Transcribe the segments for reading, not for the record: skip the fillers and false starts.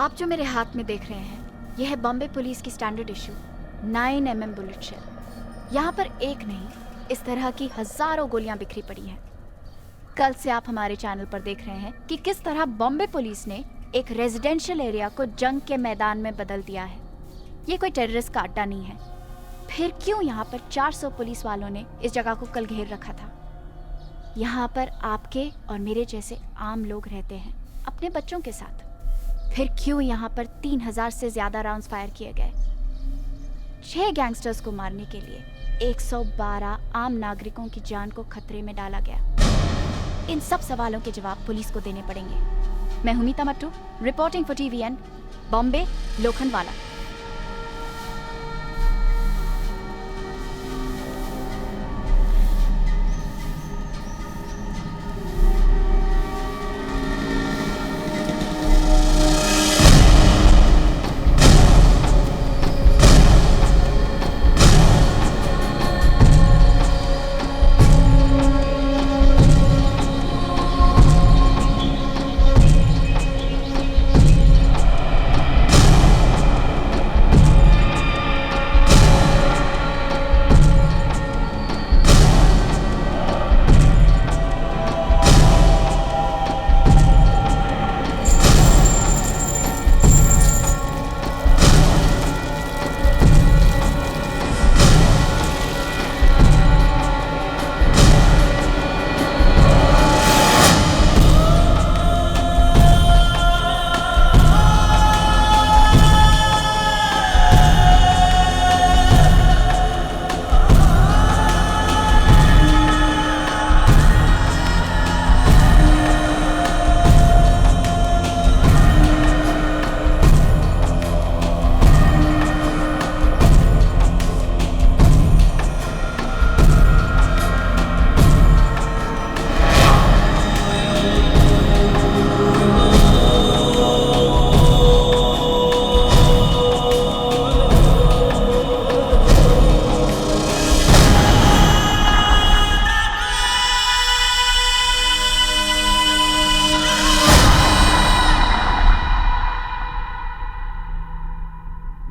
आप जो मेरे हाथ में देख रहे हैं, यह है बॉम्बे पुलिस की standard issue 9mm bullet shell. यहाँ पर एक नहीं, इस तरह की हजारों गोलियां बिखरी पड़ी हैं। कल से आप हमारे चैनल पर देख रहे हैं कि किस तरह बॉम्बे पुलिस ने एक रेजिडेंशियल एरिया को जंग के मैदान में बदल दिया है। ये कोई टेररिस्ट का अड्डा नहीं है। फिर क्यों यहाँ पर 400 पुलिस वालों ने इस जगह को कल घेर रखा था? यहाँ पर आपके और मेरे जैसे आम लोग रहते हैं अपने बच्चों के साथ। फिर क्यों यहाँ पर 3000 से ज्यादा राउंड्स फायर किए गए? 6 गैंगस्टर्स को मारने के लिए 112 आम नागरिकों की जान को खतरे में डाला गया। इन सब सवालों के जवाब पुलिस को देने पड़ेंगे। मैं हूं Meeta Mattoo, reporting for TVN, Bombay, Lokhandwala.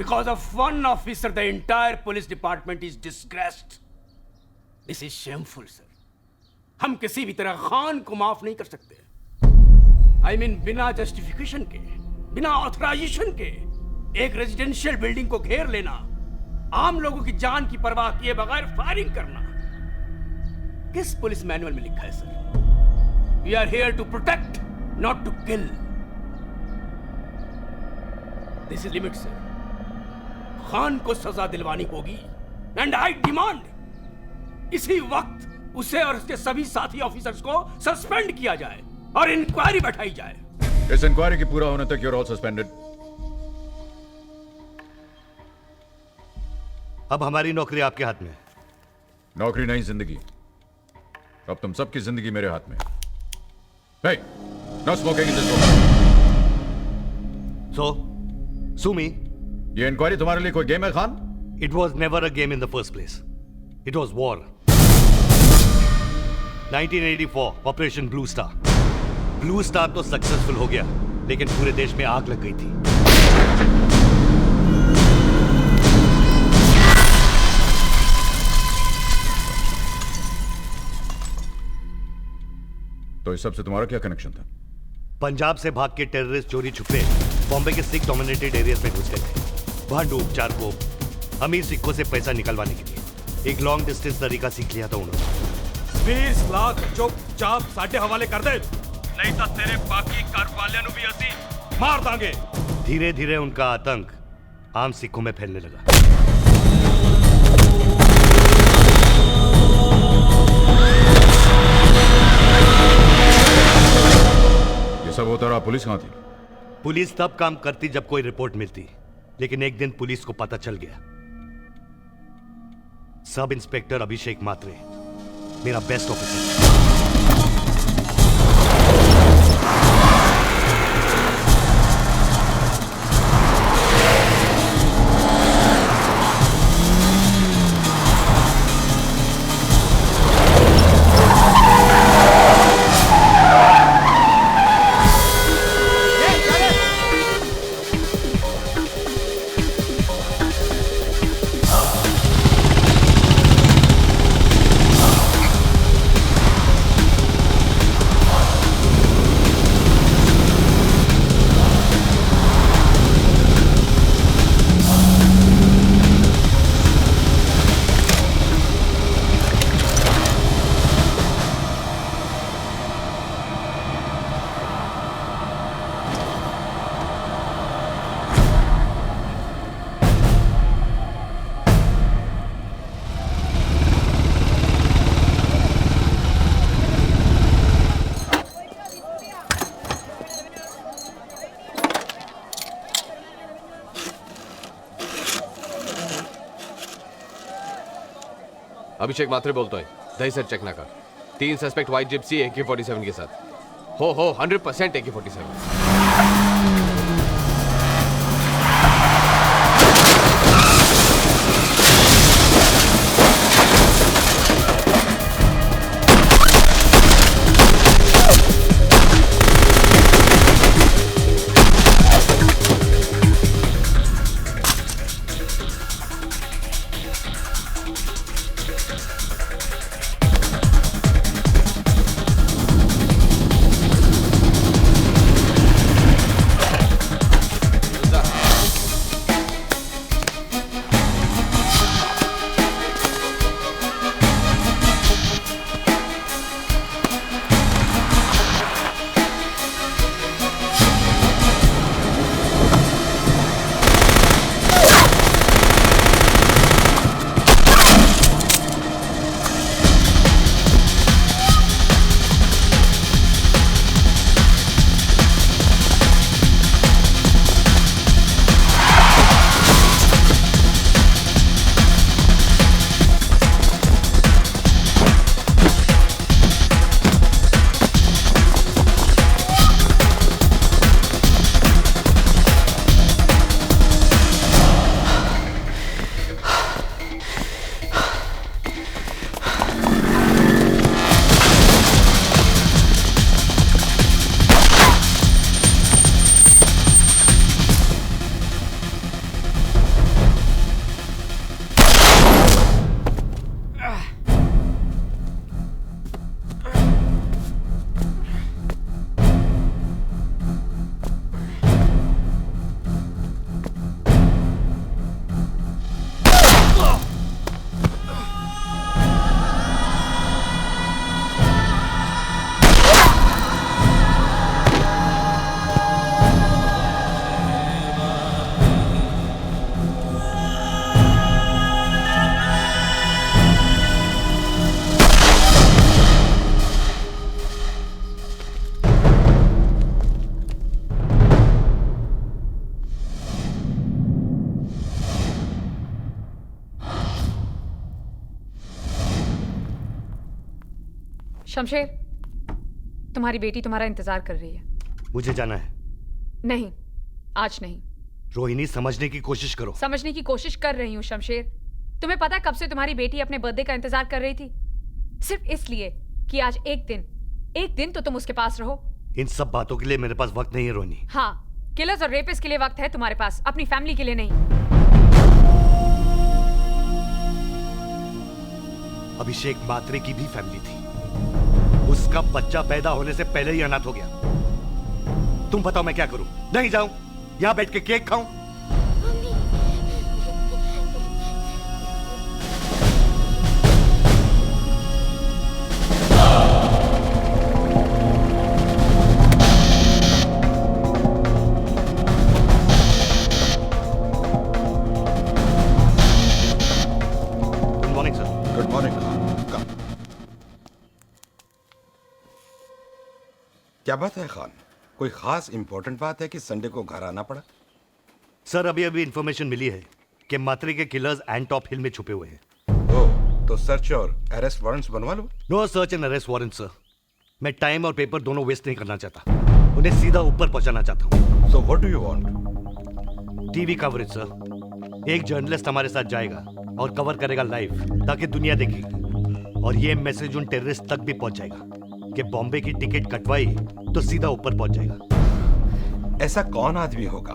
Because of one officer, the entire police department is disgraced. This is shameful, sir. हम किसी भी तरह खान को माफ नहीं कर सकते। I mean, बिना जस्टिफिकेशन के, बिना ऑथराइजेशन के एक रेजिडेंशियल बिल्डिंग को घेर लेना, आम लोगों की जान की परवाह किए बगैर फायरिंग करना, किस पुलिस मैनुअल में लिखा है sir? We are here to protect, not to kill. This is limit, sir. Khan को सजा दिलवानी होगी एंड आई डिमांड इसी वक्त उसे और उसके सभी साथी ऑफिसर्स को सस्पेंड किया जाए और इंक्वायरी बैठाई जाए। इस इंक्वायरी के पूरा होने तक यूर ऑल सस्पेंडेड। अब हमारी नौकरी आपके हाथ में है। नौकरी नहीं, जिंदगी। अब तुम सबकी जिंदगी मेरे हाथ में। Hey, no smoking in this room. So, sue me. ये इंक्वायरी तुम्हारे लिए कोई गेम है Khan? It was never a game in the first place. It was war. 1984, Operation Blue Star. Blue Star तो सक्सेसफुल हो गया, लेकिन पूरे देश में आग लग गई थी। तो इस सब से तुम्हारा क्या कनेक्शन था? पंजाब से भाग के टेररिस्ट चोरी छुपे बॉम्बे के सिख डोमिनेटेड एरियाज में घुस गए थे। भांडू उपचार को अमीर सिखों से पैसा निकलवाने के लिए एक लॉन्ग डिस्टेंस तरीका सीख लिया था उन्होंने। 20 लाख चुपचाप साडे हवाले कर दे, नहीं तो तेरे बाकी घर वालियां नु भी असी मार दांगे। धीरे धीरे उनका आतंक आम सिखों में फैलने लगा। ये सब होता रहा, पुलिस कहां थी? पुलिस तब काम करती जब कोई रिपोर्ट मिलती, लेकिन एक दिन पुलिस को पता चल गया। सब इंस्पेक्टर अभिषेक मात्रे, मेरा बेस्ट ऑफिसर। अभिषेक मात्रे बोलतोय दही सर चेक नाका 3 सस्पेक्ट व्हाईट जिप्सी AK-47 के साथ हो 100% AK-47 शमशेर, तुम्हारी बेटी तुम्हारा इंतजार कर रही है। मुझे जाना है। नहीं, आज नहीं। रोहिणी, समझने की कोशिश करो। समझने की कोशिश कर रही हूँ शमशेर। तुम्हें पता कब से तुम्हारी बेटी अपने बर्थडे का इंतजार कर रही थी? सिर्फ इसलिए कि आज एक दिन तो तुम उसके पास रहो। इन सब बातों के लिए मेरे पास वक्त नहीं है रोहिणी। हाँ, किलर्स और रेपिस्ट के लिए वक्त है तुम्हारे पास, अपनी फैमिली के लिए नहीं। अभिषेक मात्रे की भी फैमिली थी। उसका बच्चा पैदा होने से पहले ही अनाथ हो गया। तुम बताओ मैं क्या करूं? नहीं जाऊं? यहां बैठ के केक खाऊं? Good morning sir. Good morning. Come. क्या बात है खान? कोई खास इंपॉर्टेंट बात है कि संडे को घर आना पड़ा? सर, अभी इंफॉर्मेशन मिली है कि मात्रे के किलर्स एंटॉप हिल में छुपे हुए हैं। ओह, तो सर्च और अरेस्ट वारंट्स बनवा लो। No search and arrest warrant sir. मैं टाइम और पेपर दोनों वेस्ट नहीं करना चाहता। उन्हें सीधा ऊपर पहुंचाना चाहता हूँ। So what do you want? TV coverage sir. एक जर्नलिस्ट हमारे साथ जाएगा और कवर करेगा लाइव, ताकि दुनिया देखेगी। और ये मैसेज उन टेररिस्ट तक भी पहुंच जाएगा कि बॉम्बे की टिकट कटवाई तो सीधा ऊपर पहुंच जाएगा। ऐसा कौन आदमी होगा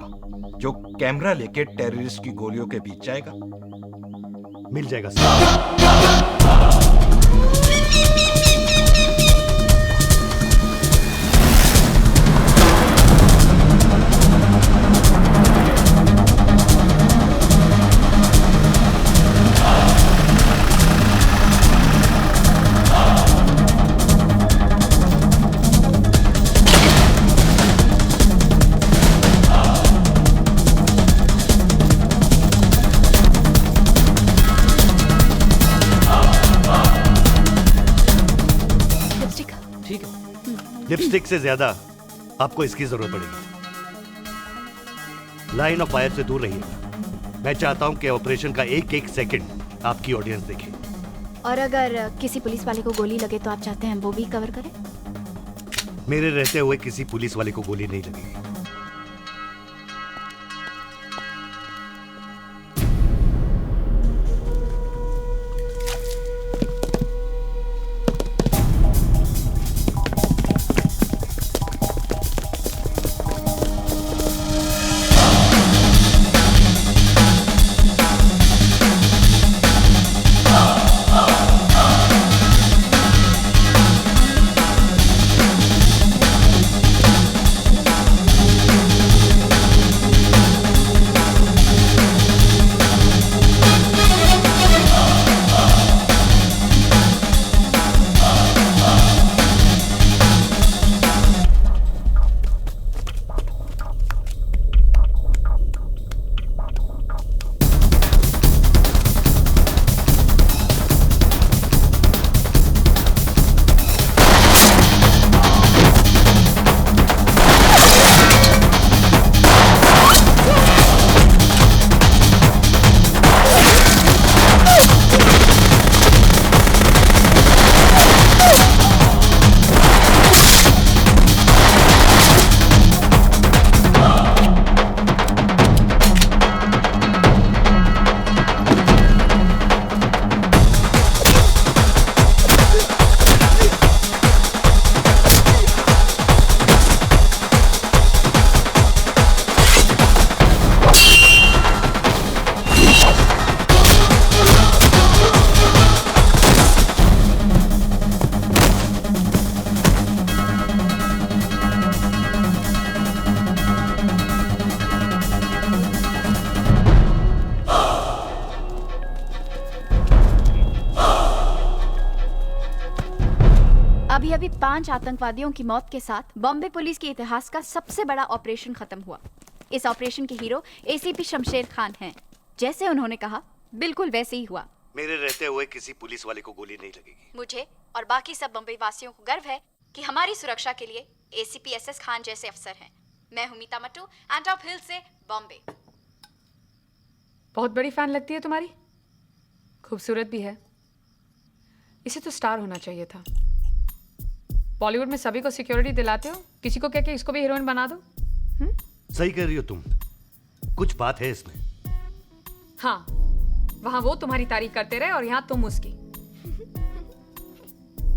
जो कैमरा लेके टेररिस्ट की गोलियों के बीच जाएगा? मिल जाएगा सर। लिपस्टिक से ज्यादा आपको इसकी जरूरत पड़ेगी। लाइन ऑफ फायर से दूर रहिएगा। मैं चाहता हूं कि ऑपरेशन का एक एक सेकंड आपकी ऑडियंस देखे। और अगर किसी पुलिस वाले को गोली लगे तो आप चाहते हैं वो भी कवर करें? मेरे रहते हुए किसी पुलिस वाले को गोली नहीं लगेगी। अभी 5 आतंकवादियों की मौत के साथ बॉम्बे पुलिस के इतिहास का सबसे बड़ा ऑपरेशन खत्म हुआ। इस ऑपरेशन के हीरो एसीपी शमशेर खान हैं। जैसे उन्होंने कहा बिल्कुल वैसे ही हुआ। मेरे रहते हुए किसी पुलिस वाले को गोली नहीं लगेगी। मुझे और बाकी सब बम्बई वासियों को गर्व है कि हमारी सुरक्षा के लिए एसीपी एसएस खान जैसे अफसर हैं। मैं हूं मीता मट्टू, एंड ऑफ हिल से बॉम्बे। बहुत बड़ी फैन लगती है तुम्हारी, खूबसूरत भी है। इसे तो स्टार होना चाहिए था। बॉलीवुड में सभी को सिक्योरिटी दिलाते हो, किसी को कह के इसको भी हीरोइन बना दो। सही कह रही हो तुम, कुछ बात है इसमें। हाँ, वहां वो तुम्हारी तारीफ करते रहे और यहाँ तुम उसकी।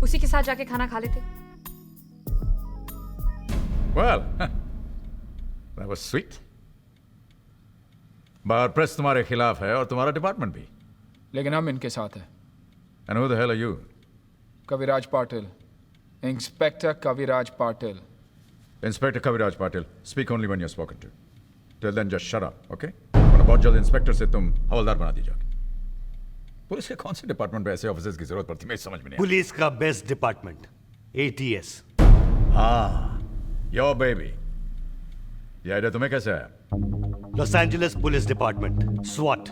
उसी के साथ जाके खाना खा लेते। Well, that was sweet. बाहर प्रेस तुम्हारे खिलाफ है और तुम्हारा डिपार्टमेंट भी। लेकिन हम इनके साथ हैं। And who the hell are you? Kaviraj Patil, inspector Kaviraj Patil. Inspector Kaviraj Patil. Speak only when you're spoken to. Till then, just shut up, okay? वरना बहुत जल्द इंस्पेक्टर से तुम हवलदार बना दी जाओगे। पुलिस के कौन से डिपार्टमेंट में ऐसे ऑफिसर्स की जरूरत पड़ती है, मेरी समझ में नहीं आता। पुलिस का बेस्ट डिपार्टमेंट ATS। हाँ, योर बेबी। ये आइडिया तुम्हें कैसे आया? Los Angeles police department, SWAT,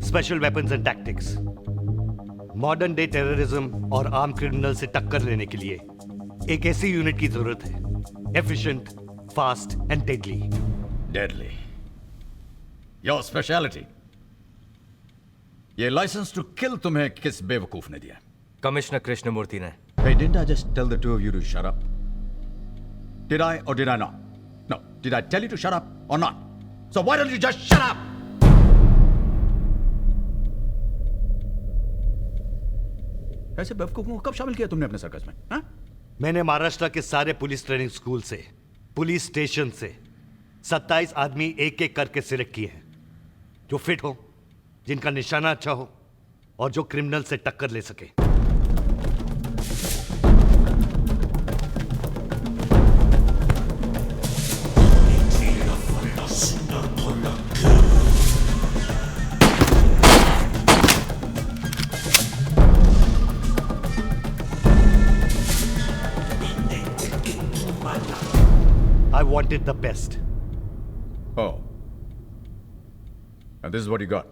special weapons and tactics. Modern day terrorism और आर्म क्रिमिनल से टक्कर लेने के लिए एक ऐसी यूनिट की जरूरत है, efficient, fast and deadly. Deadly. Your speciality. ये लाइसेंस टू किल तुम्हें किस बेवकूफ ने दिया? कमिश्नर कृष्णमूर्ति ने। Hey, didn't I just tell the two of you to shut up? Did I or did I not? No. Did I tell you to shut up or not? So why don't you just shut up? ऐसे बेवकूफों को कब शामिल किया तुमने अपने circus में? हाँ? मैंने महाराष्ट्र के सारे पुलिस ट्रेनिंग स्कूल से, पुलिस स्टेशन से 27 आदमी एक एक करके सिलेक्ट किए हैं, जो फिट हो, जिनका निशाना अच्छा हो और जो क्रिमिनल से टक्कर ले सके। I wanted the best. Oh. And this is what you got.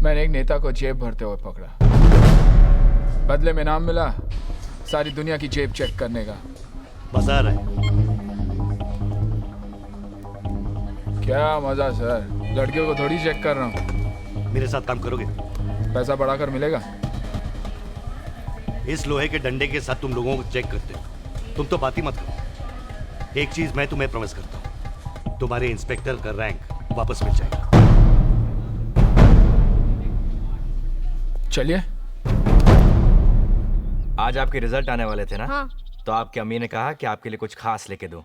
मैंने एक नेता को जेब भरते हुए पकड़ा। बदले में नाम मिला सारी दुनिया की जेब चेक करने का। मजा आ रहा है। क्या मजा सर। लड़कियों को थोड़ी चेक कर रहा हूँ। मेरे साथ काम करोगे? पैसा बढ़ाकर मिलेगा। इस लोहे के डंडे के साथ तुम लोगों को चेक करते हो, तुम तो बात ही मत करो। एक चीज मैं तुम्हें प्रॉमिस करता हूँ, तुम्हारे इंस्पेक्टर का रैंक वापस मिल जाएगा। चलिए। आज आपके रिजल्ट आने वाले थे ना? हाँ। तो आपकी अम्मी ने कहा कि आपके लिए कुछ खास लेके दूं।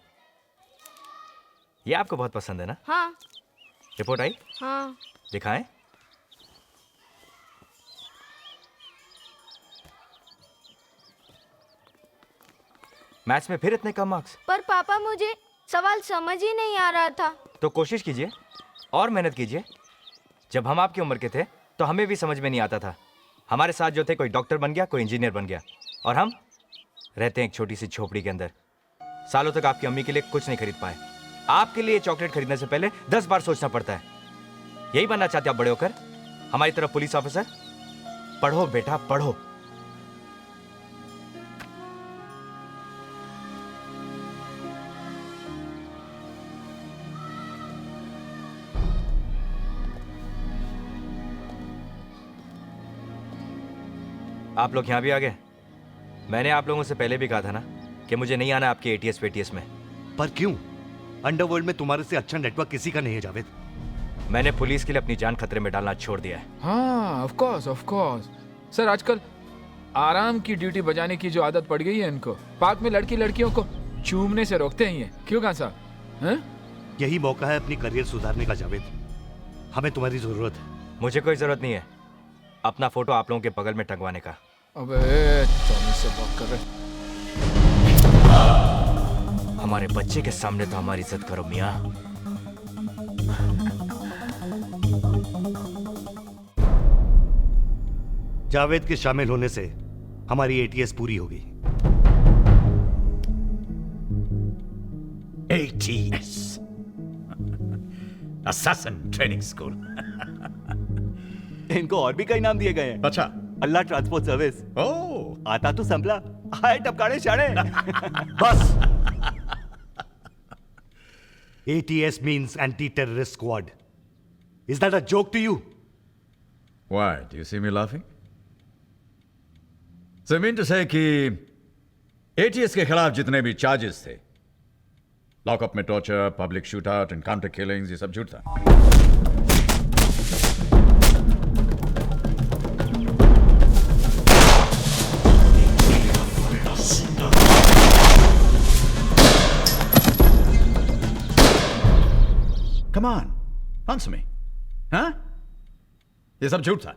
ये आपको बहुत पसंद है ना? हाँ। रिपोर्ट आई? हाँ। दिखाएं। मैथ्स में फिर इतने कम मार्क्स? पर पापा मुझे सवाल समझ ही नहीं आ रहा था। तो कोशिश कीजिए और मेहनत कीजिए। जब हम आपकी उम्र के थे तो हमें भी समझ में नहीं आता था। हमारे साथ जो थे, कोई डॉक्टर बन गया, कोई इंजीनियर बन गया, और हम रहते हैं एक छोटी सी झोपड़ी के अंदर। सालों तक आपकी अम्मी के लिए कुछ नहीं खरीद पाए। आपके लिए चॉकलेट खरीदने से पहले 10 बार सोचना पड़ता है। यही बनना चाहते आप बड़े होकर? हमारी तरफ पुलिस ऑफिसर? पढ़ो बेटा पढ़ो। आप लोग यहाँ भी आ गए। मैंने आप लोगों से पहले भी कहा था ना कि मुझे नहीं आना आपके एटीएस पेटीएस में। पर क्यों? अंडरवर्ल्ड में तुम्हारे से अच्छा नेटवर्क किसी का नहीं है जावेद। मैंने पुलिस के लिए अपनी जान खतरे में डालना छोड़ दिया है। हाँ, ऑफ कोर्स सर। आजकल आराम की ड्यूटी बजाने की जो आदत पड़ गई है इनको, पार्क में लड़कियों को चूमने से रोकते ही हैं। क्यों कहाँ साहब? यही मौका है अपनी करियर सुधारने का जावेद। हमें तुम्हारी जरूरत है। मुझे कोई जरूरत नहीं है अपना फोटो आप लोगों के बगल में टंगवाने का। अबे टॉमी से बात कर रहे। हमारे बच्चे के सामने तो हमारी इज्जत करो मियां। जावेद के शामिल होने से हमारी एटीएस पूरी होगी। ATS Assassin Training School। इनको और भी कई नाम दिए गए हैं। अच्छा। अल्लाह ट्रांसपोर्ट सर्विस। ओह, आता तो संभला, हाय टपकाड़े शाड़े। बस। ATS means anti-terrorist squad. Is that a joke to you? why do you see me laughing? So I mean to say कि ATS के खिलाफ जितने भी चार्जेस थे, लॉकअप में torture, public shoot out, encounter killings, ये सब झूठ था। Come on, answer me. हाँ? ये सब झूठ था।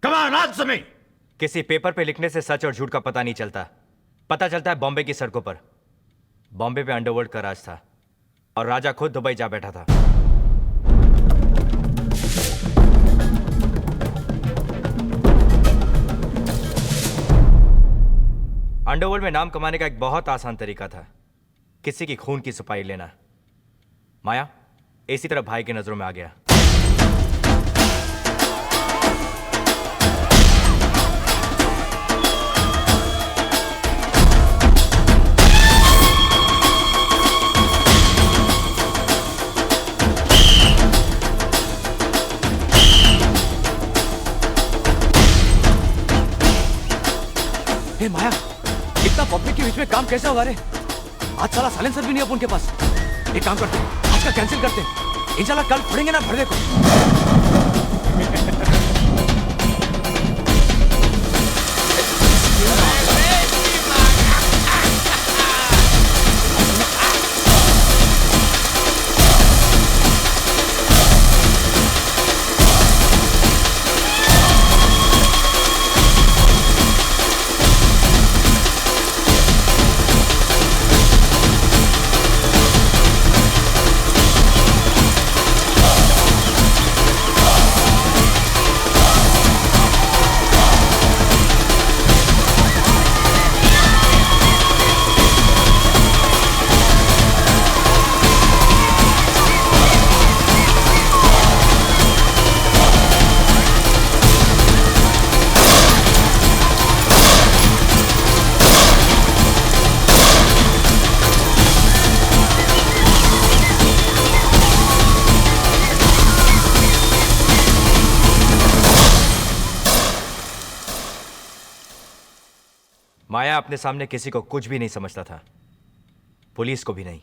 Come on, answer me. किसी पेपर पे लिखने से सच और झूठ का पता नहीं चलता। पता चलता है बॉम्बे की सड़कों पर। बॉम्बे पे अंडरवर्ल्ड का राज था और राजा खुद दुबई जा बैठा था। अंडरवर्ल्ड में नाम कमाने का एक बहुत आसान तरीका था, किसी की खून की सफाई लेना। माया इसी तरह भाई की नजरों में आ गया। हे माया, इतना पब्लिक के बीच में काम कैसे होगा रे? आज साला साइलेंसर भी नहीं है उनके पास। एक काम करते हैं, आज का कैंसिल करते हैं। इंशाल्लाह कल पढ़ेंगे ना भरदे को। माया अपने सामने किसी को कुछ भी नहीं समझता था, पुलिस को भी नहीं।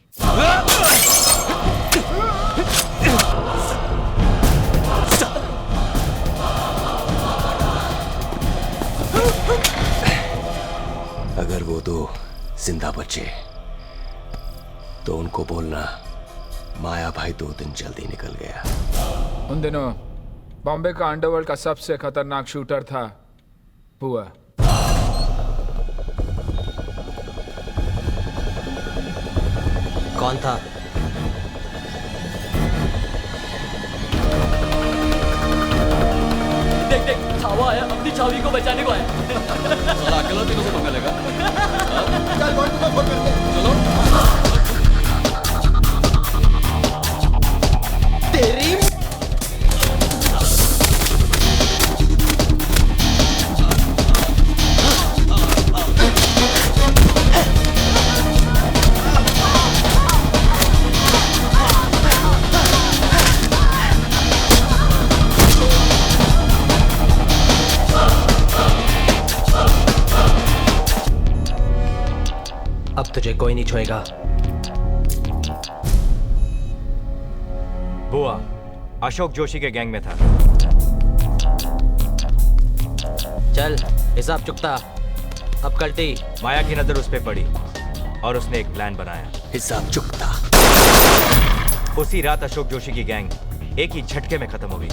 अगर वो दो जिंदा बचे तो उनको बोलना माया भाई 2 दिन जल्दी निकल गया। उन दिनों बॉम्बे का अंडरवर्ल्ड का सबसे खतरनाक शूटर था बुआ। कौन था? देख देख, छावा आया, अपनी छावी को बचाने को आया। साला अकेला तीनों से पंगा लेगा। चल बॉन्ड को फोन करते हैं। चलो। तेरी अब तुझे कोई नहीं छुएगा। बुआ अशोक जोशी के गैंग में था। चल हिसाब चुकता। अब कल्टी। माया की नजर उस पे पड़ी और उसने एक प्लान बनाया। हिसाब चुकता। उसी रात अशोक जोशी की गैंग एक ही झटके में खत्म हो गई।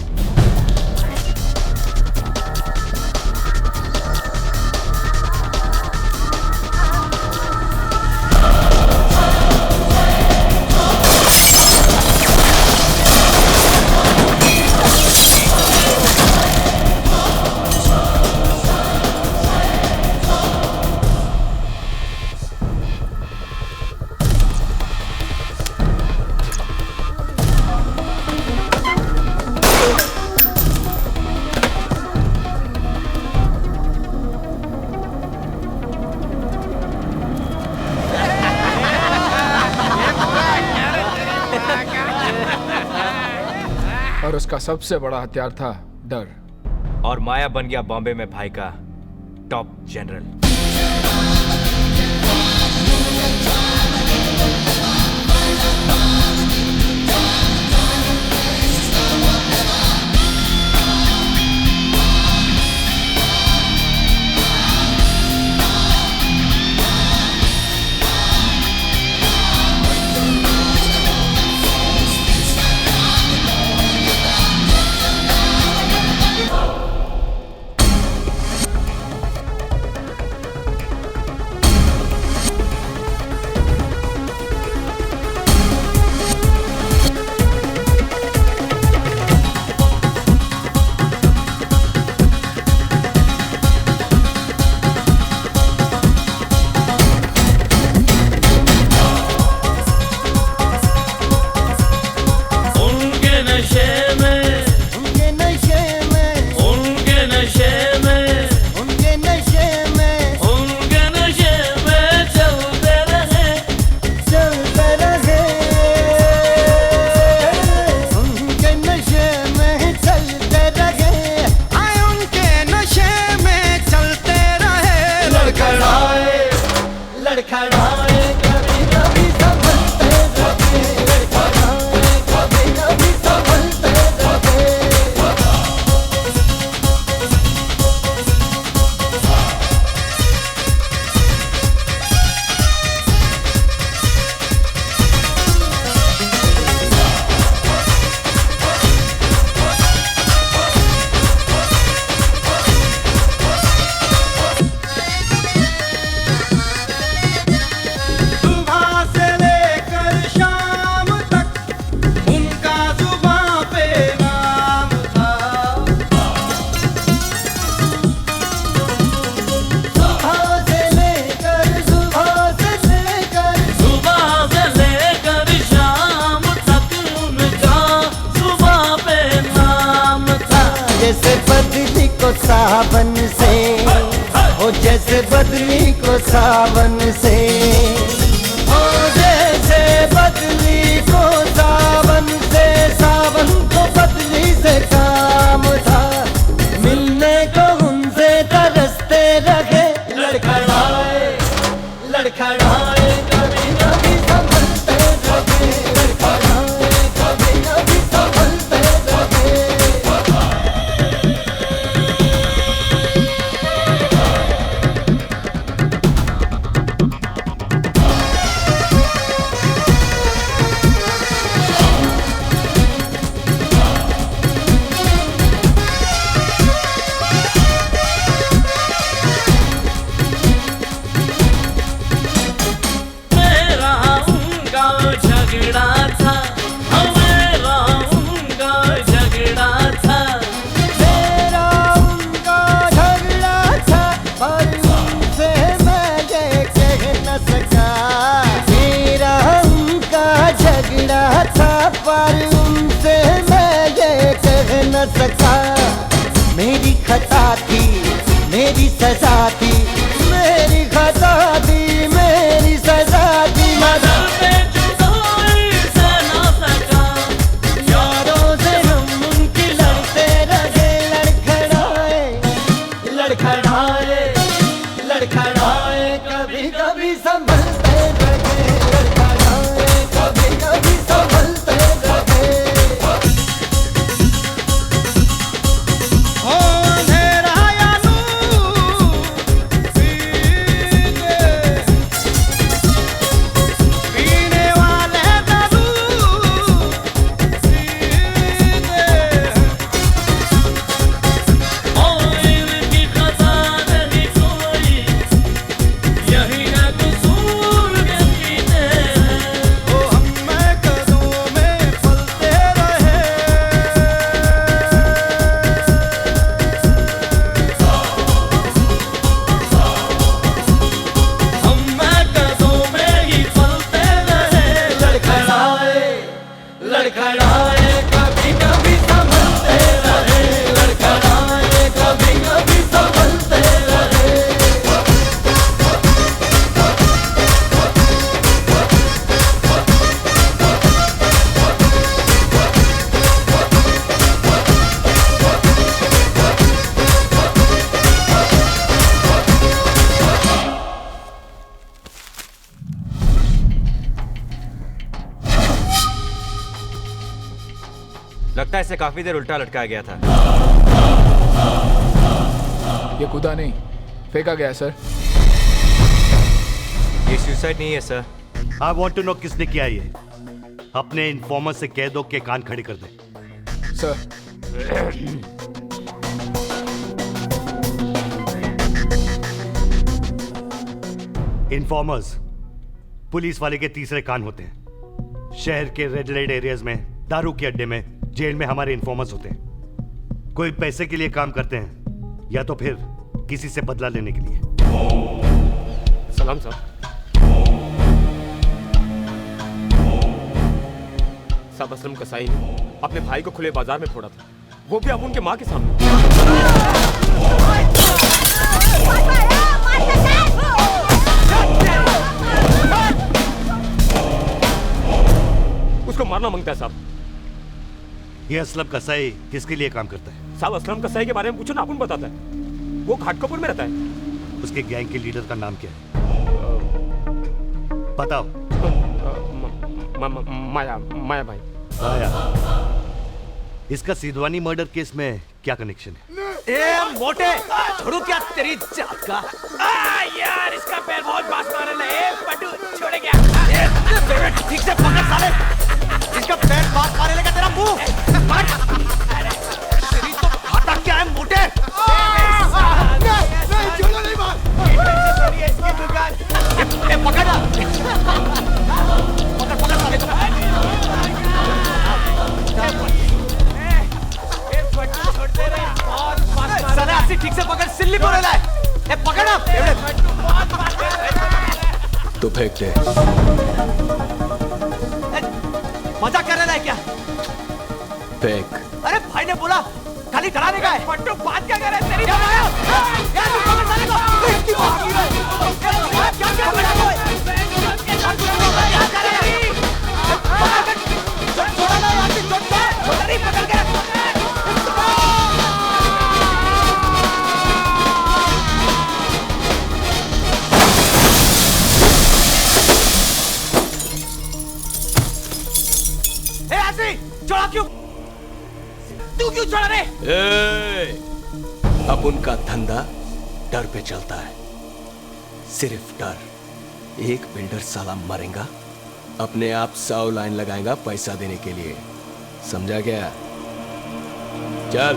और उसका सबसे बड़ा हथियार था डर। और माया बन गया बॉम्बे में भाई का टॉप जनरल। सावन से ओ जैसे बदली को सावन से ओ जैसे बदली को सावन से सावन को बदली से काम था मिलने को उनसे तरसते रहे लड़खड़ाए झगड़ा था, मेरा उनका झगड़ा था, मेरा उनका झगड़ा था, पर उनसे मैं ये कह न सका। मेरा उनका झगड़ा था, पर उनसे मैं ये कह न सका। मेरी खता थी, मेरी सजा थी, मेरी खता थी, मेरी सजा थी। मदर पे जुदाई से ना सका, यारों से हम उनकी लड़ते रहे, लड़खड़ाए लड़खड़ाए लड़खड़ाए, कभी कभी संभलते रहे, लड़खड़ाए कभी कभी संभलते रहे। ओ अंधेरा या नूर, पीने वाले जरूर और इनकी खता नहीं कोई, यही है कसूर के पीते हैं। ओ हम कदमों में फलते रहे। हम कदमों में ही फलते रहे, लड़खड़ाए लड़खड़ाए, कभी कभी संभलते रहे, लड़खड़ाए कभी कभी संभलते रहे। लगता है इसे काफी देर उल्टा लटकाया गया था। ये कूदा नहीं, फेंका गया सर। ये सुसाइड नहीं है sir. I want to know किसने किया ये। अपने इन्फॉर्मर से कह दो कि कान खड़े कर दे। सर इन्फॉर्मर्स पुलिस वाले के तीसरे कान होते हैं। शहर के रेड लाइट एरियाज में, दारू के अड्डे में, जेल में हमारे इन्फॉर्मर्स होते हैं। कोई पैसे के लिए काम करते हैं या तो फिर किसी से बदला लेने के लिए। सलाम साहब। साहब असलम कसाई ने अपने भाई को खुले बाजार में फोड़ा था, वो भी अब उनके माँ के सामने। उसको मारना मांगता है साहब। ये असलम कसाई किसके लिए काम करता है? साहब असलम कसाई के बारे में पूछो ना, अपन बताता है। वो घाटकोपुर में रहता है। उसके गैंग के लीडर का नाम क्या है? बताओ। माया माया भाई। माया। इसका सिद्धवानी मर्डर केस में क्या कनेक्शन है? ए मोटे, छोड़ू क्या तेरी जात का? यार इसका पैर बहुत बास मार रहा है। पटू छोड़ गया। ठीक से पकड़ साले, जिसका पैर बात मारे लेगा तेरा मुंह। तेरी तो खाता क्या है मोटे? नहीं छोड़ो, नहीं मार। पकड़ ना, पकड़ साले को। साले ऐसे ठीक से पकड़, सिल्ली बोले लाए। पकड़ ना, तो फेंक दे। मजाक कर रहा है क्या? फेंक। अरे भाई ने बोला खाली डराने का है। पट्टू बात क्या कर रहा है तेरी? यार तू पकड़ साले को। क्या कर रहा है? क्या कर रहा है? छोड़ा ना यार, छोड़ नहीं पकड़ के। छोड़ा क्यों? तू क्यों छोड़ा रे? अब उनका धंधा डर पे चलता है, सिर्फ डर। एक बिल्डर साला मरेगा, अपने आप 100 लाइन लगाएगा पैसा देने के लिए। समझा क्या? चल।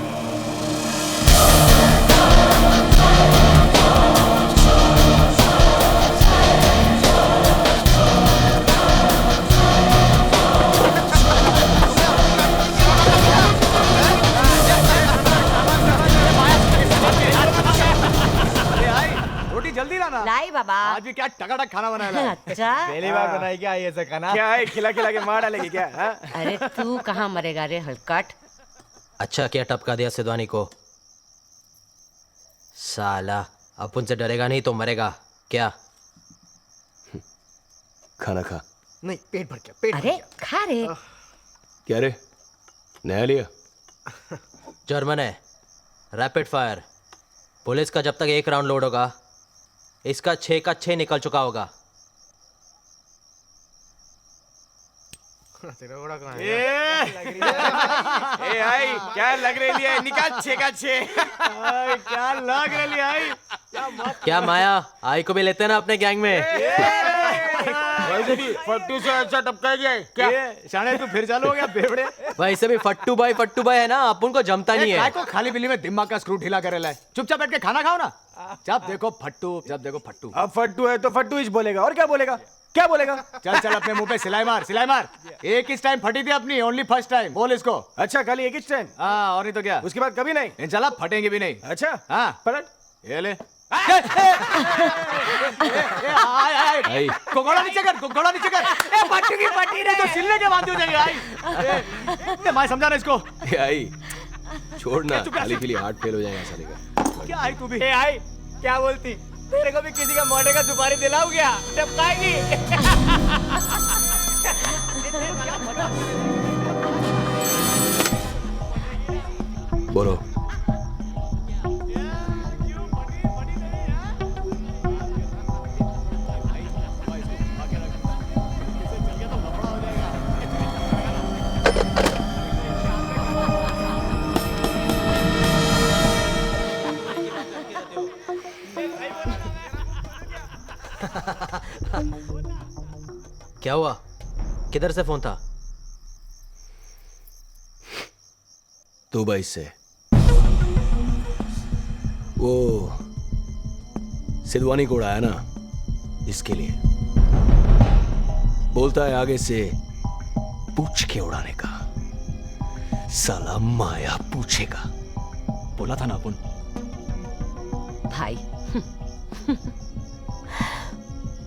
आज भी क्या टकाटक खाना बनाया? अच्छा पहली बार बनाई क्या ये ऐसा खाना? क्या है, खिला खिला के मार डालेगी क्या? अरे तू कहाँ मरेगा रे हलकट। अच्छा क्या टपका दिया सिद्धवानी को? साला अपन से डरेगा नहीं तो मरेगा क्या? खाना खा। नहीं पेट भर क्या? पेट अरे खा रे। क्या रे, नया लिया? जर्मन है, रैपिड फायर। पुलिस का जब तक 1 राउंड लोड होगा, इसका 6 का 6 निकल चुका होगा। ए आई क्या लग रही है? निकाल 6 का 6। क्या लग रही है? क्या माया आई को भी लेते ना अपने गैंग में? वैसे भी फट्टू से अच्छा टपका गया है क्या? शाने तू फिर चालू हो गया बेवड़े। वैसे भी फट्टू भाई है ना, अपन को जमता नहीं है। को खाली बिल्ली में दिमाग का स्क्रू ढीला करे लाए। चुपचाप बैठ के खाना खाओ ना। जब देखो फट्टू, जब देखो फट्टू। अब फट्टू है तो फट्टू ही बोलेगा, और क्या बोलेगा? क्या बोलेगा? चल चल अपने मुंह पे सिलाई मार, सिलाई मार। एक इस टाइम फटी थी अपनी, ओनली फर्स्ट टाइम। बोल इसको। अच्छा खाली एक ही टाइम? हाँ और नहीं तो क्या, उसके बाद कभी नहीं? इंशाल्लाह फटेंगे भी नहीं। अच्छा हाँ पलट ये ले। आई घोड़ा नीचे कर, घोड़ा नीचे कर। ए फट्टू की फटी रे, तो सिलने के बांध हो जाएंगे। आई मैं समझा ना इसको। आई छोड़ना, खाली पीली हार्ट फेल हो जाएगा साले का। क्या आई तू भी? आई क्या बोलती? तेरे को भी किसी का मोटे का सुपारी दिलाऊं क्या? टपकाएगी। बोलो। क्या हुआ? किधर से फोन था? दुबई से। वो सिद्धवानी को उड़ाया ना, इसके लिए बोलता है आगे से पूछ के उड़ाने का। साला माया पूछेगा। बोला था ना अपन। भाई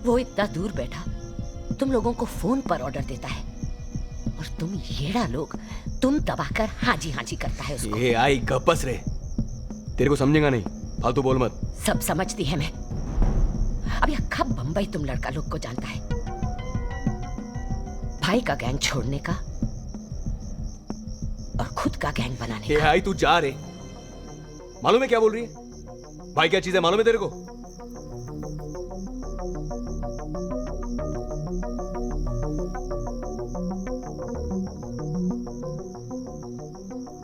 वो इतना दूर बैठा तुम लोगों को फोन पर ऑर्डर देता है और तुम येड़ा लोग तुम दबाकर हाजी हाजी करता है उसको। ये आई गप्पस रे, तेरे को समझेगा नहीं, फालतू बोल मत। सब समझती है मैं। अब यह कब बंबई तुम लड़का लोग को जानता है? भाई का गैंग छोड़ने का और खुद का गैंग बनाने ये का। आई तू जा रे, मालूम है क्या बोल रही है? भाई क्या चीज है मालूम है तेरे को?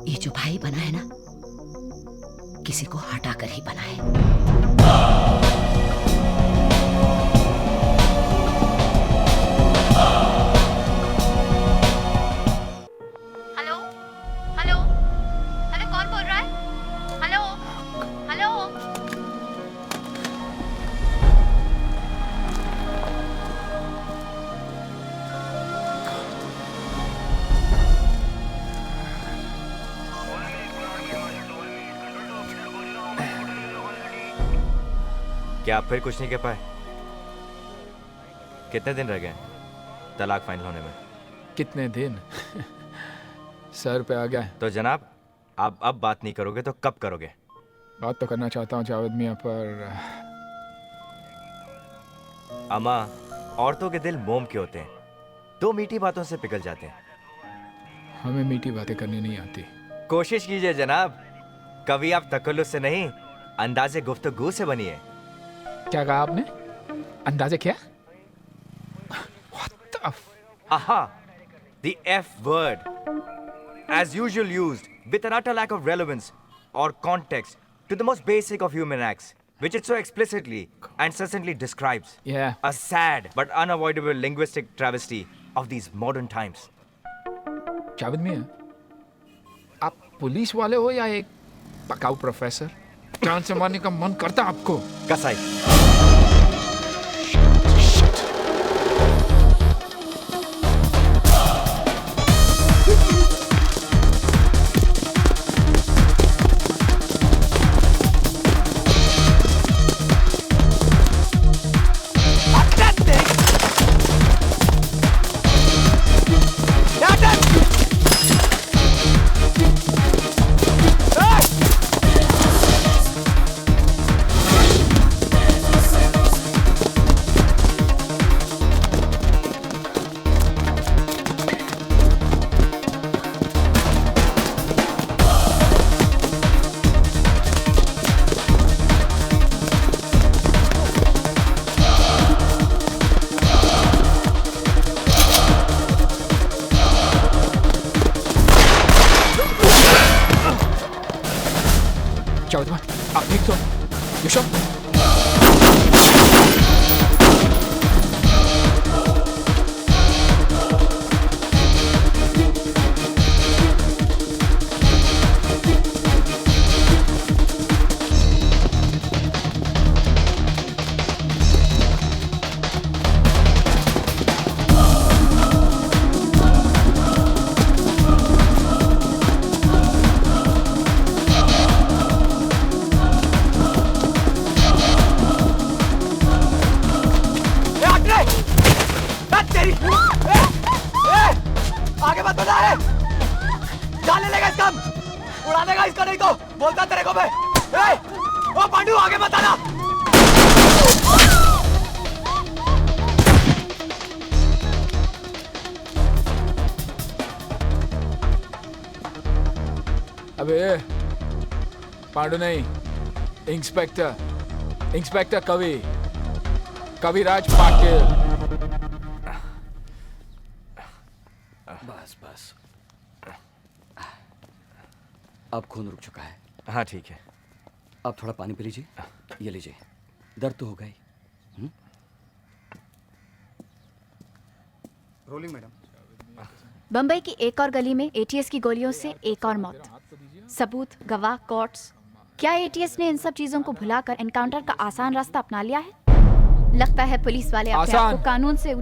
ये जो भाई बना है ना, किसी को हटा कर ही बना है। हेलो हेलो हेलो, कौन बोल रहा है? Hello hello. क्या आप फिर कुछ नहीं कह पाए? कितने दिन रह गए तलाक फाइनल होने में? कितने दिन? सर पे आ गया। तो जनाब आप अब बात नहीं करोगे तो कब करोगे? बात तो करना चाहता हूँ जावेद मियाँ, पर अम्मा, औरतों के दिल मोम के होते हैं, 2 मीठी बातों से पिघल जाते हैं। हमें मीठी बातें करनी नहीं आती। कोशिश कीजिए जनाब, कभी आप तकल्लुफ़ से नहीं अंदाजे गुफ्तगू से बनिए। क्या कहा आपने? अंदाजे क्या? Aha! The F word, as usual used with an utter lack of relevance or context to the most basic of human acts, which it so explicitly and succinctly describes. Yeah. A sad but unavoidable linguistic travesty of these modern times. Javed मियाँ, आप police वाले हो या एक पकाऊ professor? जान से मारने का मन करता आपको? कसाई। चौधरी आप ठीक तो? You sure? आगे मत बढ़ा है, जाने लेगा इसका, उड़ा देगा इसका, नहीं तो बोलता तेरे को मैं। ओ पांडू आगे मत आना। अबे पांडू नहीं, इंस्पेक्टर कविराज पाटिल। बस अब खून रुक चुका है। हाँ ठीक है। अब थोड़ा पानी पी लीजिए, ये लीजिए, दर्द तो होगा ही। Rolling madam. बम्बई की एक और गली में एटीएस की गोलियों से एक और मौत। सबूत, गवाह, कोर्ट्स। क्या एटीएस ने इन सब चीजों को भुलाकर एनकाउंटर का आसान रास्ता अपना लिया है? लगता है पुलिस वाले अपने आप को कानून से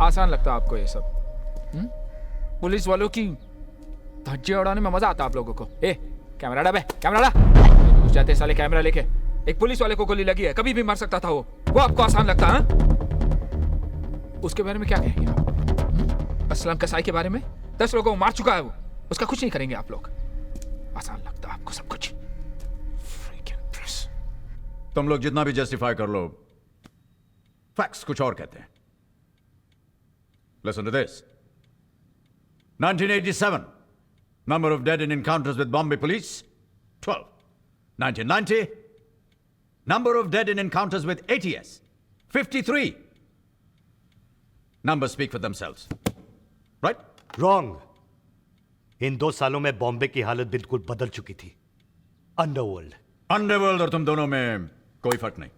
आसान लगता है आपको ये सब? पुलिस वालों की धज्जे उड़ाने में मजा आता है आप लोगों को? ए कैमरा डा बे, कैमरा डा। घुस जाते साले कैमरा लेके। एक पुलिस वाले को गोली लगी है, कभी भी मर सकता था वो आपको आसान लगता है? उसके बारे में क्या कहेंगे आप? असलम कसाई के बारे में 10 लोगों को मार चुका है वो, उसका कुछ नहीं करेंगे आप लोग। आसान लगता है आपको सब कुछ। तुम लोग जितना भी जस्टिफाई कर लो, फैक्ट्स कुछ और कहते हैं। Listen to this. 1987, number of dead in encounters with Bombay police, 12. 1990, number of dead in encounters with ATS, 53. Numbers speak for themselves. Right? Wrong. इन 2 सालों में बॉम्बे की हालत बिल्कुल बदल चुकी थी। अंडरवर्ल्ड और तुम दोनों में कोई फर्क नहीं।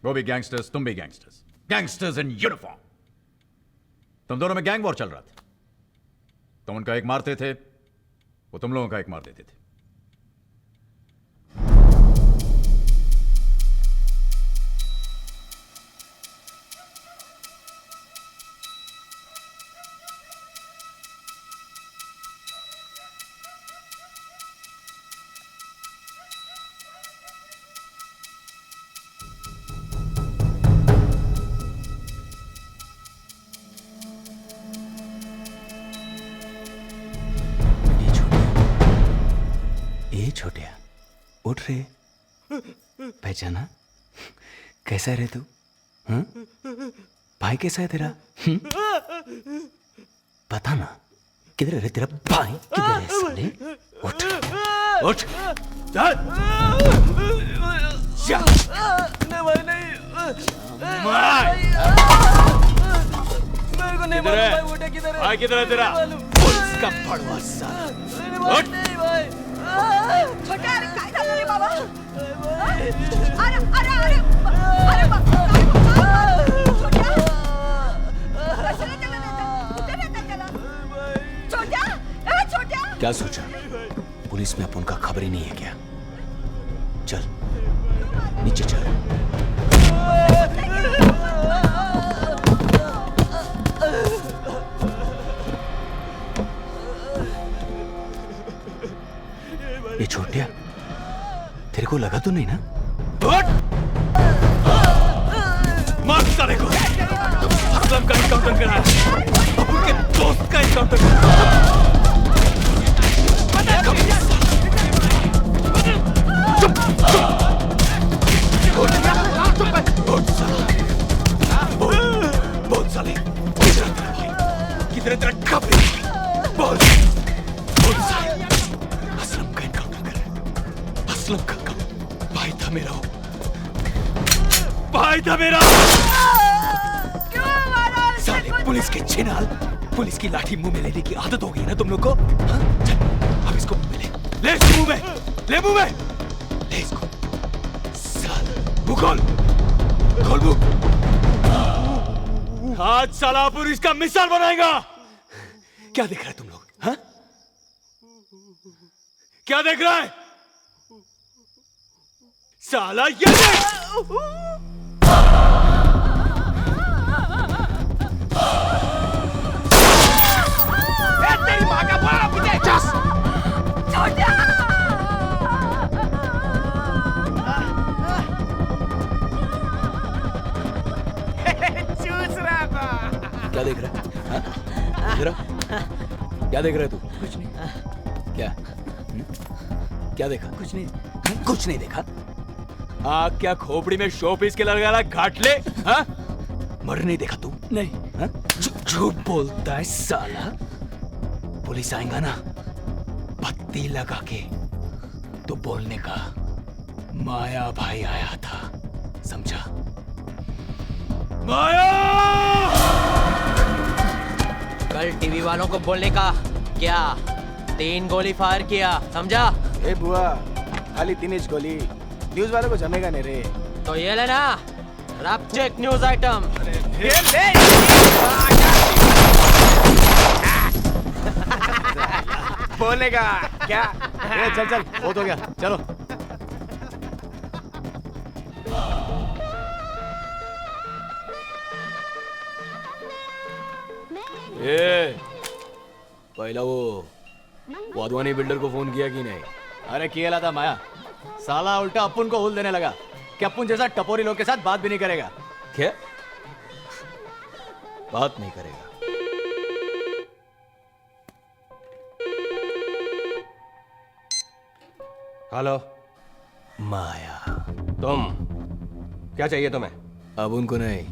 वो भी गैंगस्टर्स, तुम भी गैंगस्टर्स। Gangsters in uniform. तुम दोनों में गैंग वॉर चल रहा था। तुम उनका एक मारते थे, वो तुम लोगों का एक मार देते थे। छोटिया उठ रे, पहचाना? कैसा है रे तू? भाई कैसा है तेरा? पता ना किधर है रे तेरा भाई? किधर है साले? उठ उठ चल। नहीं भाई नहीं, मेरे को नहीं मालूम भाई, उठे किधर है? भाई किधर है तेरा? पुलिस का पड़वा साला। उठ नहीं भाई। छोटा अरे काय झालं रे बाबा? अरे अरे अरे अरे बाबा छोटा कशाला त्याला देता? कुठे देता त्याला? छोटा ए छोटा क्या सोचा? पुलिस में अपन का खबर ही नहीं है क्या? चल नीचे चल। ये छोटिया तेरे को लगा तो नहीं ना? मार साले को। असलम का एनकाउंटर करा, अब उनके दोस्त का एनकाउंटर करा। बोल साले, किधर तेरा खबर? बोल साले। असलम का एनकाउंटर कर। असलम का भाई था मेरा, भाई था मेरा। साले पुलिस के छिनाल, पुलिस की लाठी मुंह में लेने की आदत हो गई ना तुम लोग को? हाँ? चल अब इसको मुंह में ले इसको मुंह में। ले मुंह में, ले इसको। मुंह खोल, खोल मुंह। आज साला अपन इसका मिसाल बनाएगा। क्या देख रहा है तुम लोग? हाँ? क्या देख रहा है? साला ये देख! तेरी माँ का बड़ा पीछे चस छोटा चूस रहा था। क्या देख रहा है? हाँ? इधर आ। क्या देख रहा है तू? कुछ नहीं। क्या? क्या देखा? कुछ नहीं। कुछ नहीं देखा? आग क्या खोपड़ी में शोपीस के लगा घाट ले? हाँ? मर नहीं देखा तू? नहीं। हाँ? झूठ बोलता है साला। पुलिस आएगा ना, पत्ती लगा के तो बोलने का माया भाई आया था, समझा? माया! कल टीवी वालों को बोलने का क्या? 3 गोली फायर किया, समझा? ए बुआ, खाली 3 इंच गोली, न्यूज वालों को जमेगा नहीं रे। तो ये लेना, रैप चेक न्यूज आइटम। बोलेगा क्या? ए, चल चल, बहुत हो गया, चलो। ए, पहला वो वाधवानी बिल्डर को फोन किया कि नहीं? अरे किया था माया, साला उल्टा अपुन को हुल देने लगा कि अपुन जैसा टपोरी लोग के साथ बात भी नहीं करेगा। क्या? बात नहीं करेगा? हेलो माया, तुम क्या चाहिए तुम्हें? अब उनको नहीं,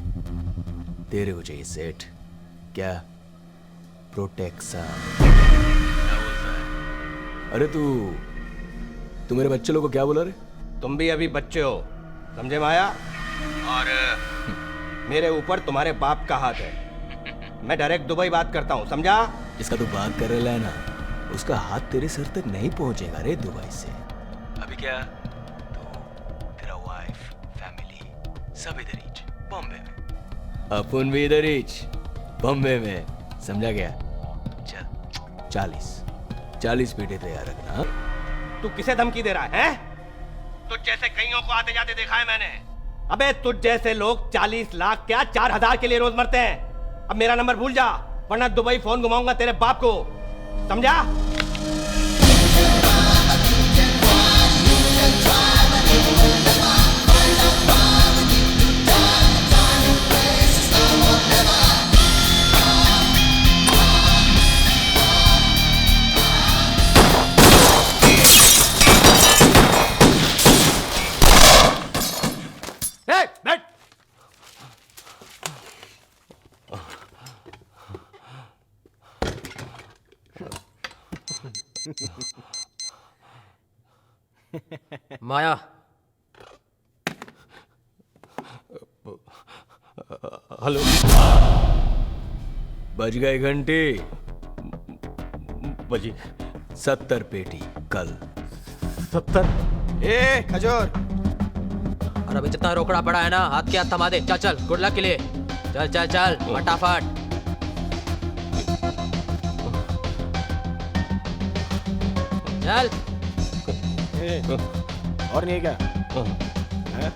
तेरे को चाहिए सेठ। क्या? प्रोटेक्शन। अरे तू मेरे बच्चे लोग को क्या बोला रे? तुम भी अभी बच्चे हो, समझे माया? और मेरे ऊपर तुम्हारे बाप का हाथ है। मैं डायरेक्ट दुबई बात करता हूँ, समझा? जिसका तू बात कर रहा है ना, उसका हाथ तेरे सर तक नहीं पहुंचेगा रे दुबई से। अभी क्या? तू, तेरा वाइफ, फैमिली सब इधर ही, बॉम्बे में। अपन भी इधर ही, बॉम्बे में, समझा गया? चल 40 पेटे तैयार रखना। हाँ? तू किसे धमकी दे रहा है? तुझ जैसे कईयों को आते जाते देखा है मैंने। अबे तुझ जैसे लोग 40 लाख क्या 4000 के लिए रोज मरते हैं। अब मेरा नंबर भूल जा, वरना दुबई फोन घुमाऊंगा तेरे बाप को, समझा? बैठ। माया, हेलो। बज गए घंटे। बजी 70 पेटी कल। 70? ए खजूर, और अभी जितना रोकड़ा पड़ा है ना, हाथ के हाथ थमा दे। चल चल, गुड लक के लिए। चल चल चल, फटाफट। चल। और नहीं है क्या? है?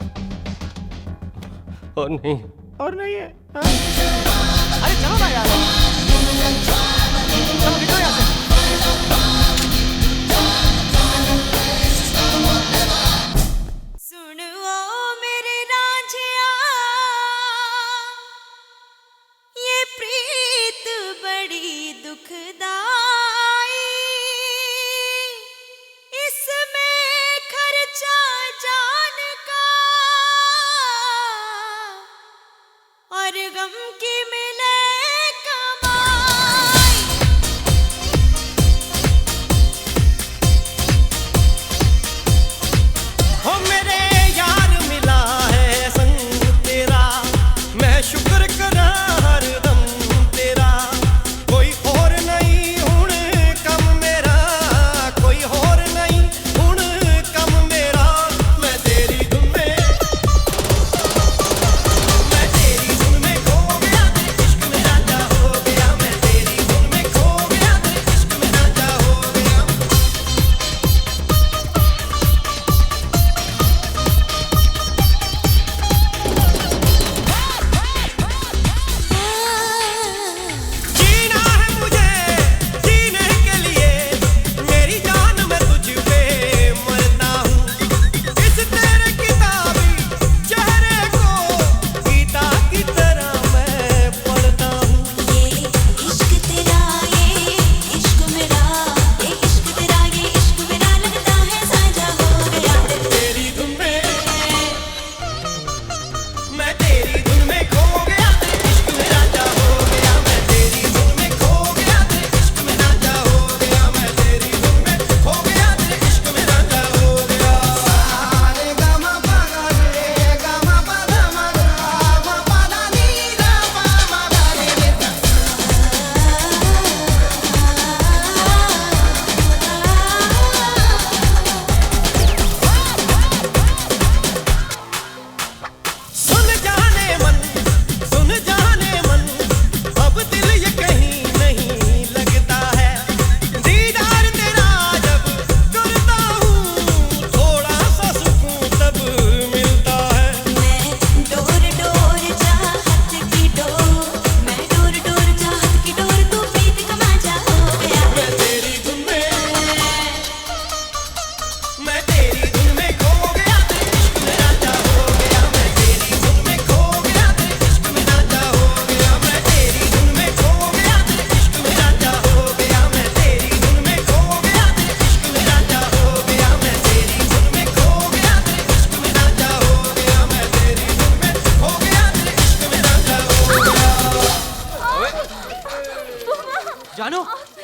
और नहीं। और नहीं है? अरे चलो ना यार, चलो निकलो यहाँ से। शुक्र करा हरदम तेरा, कोई और नहीं जानू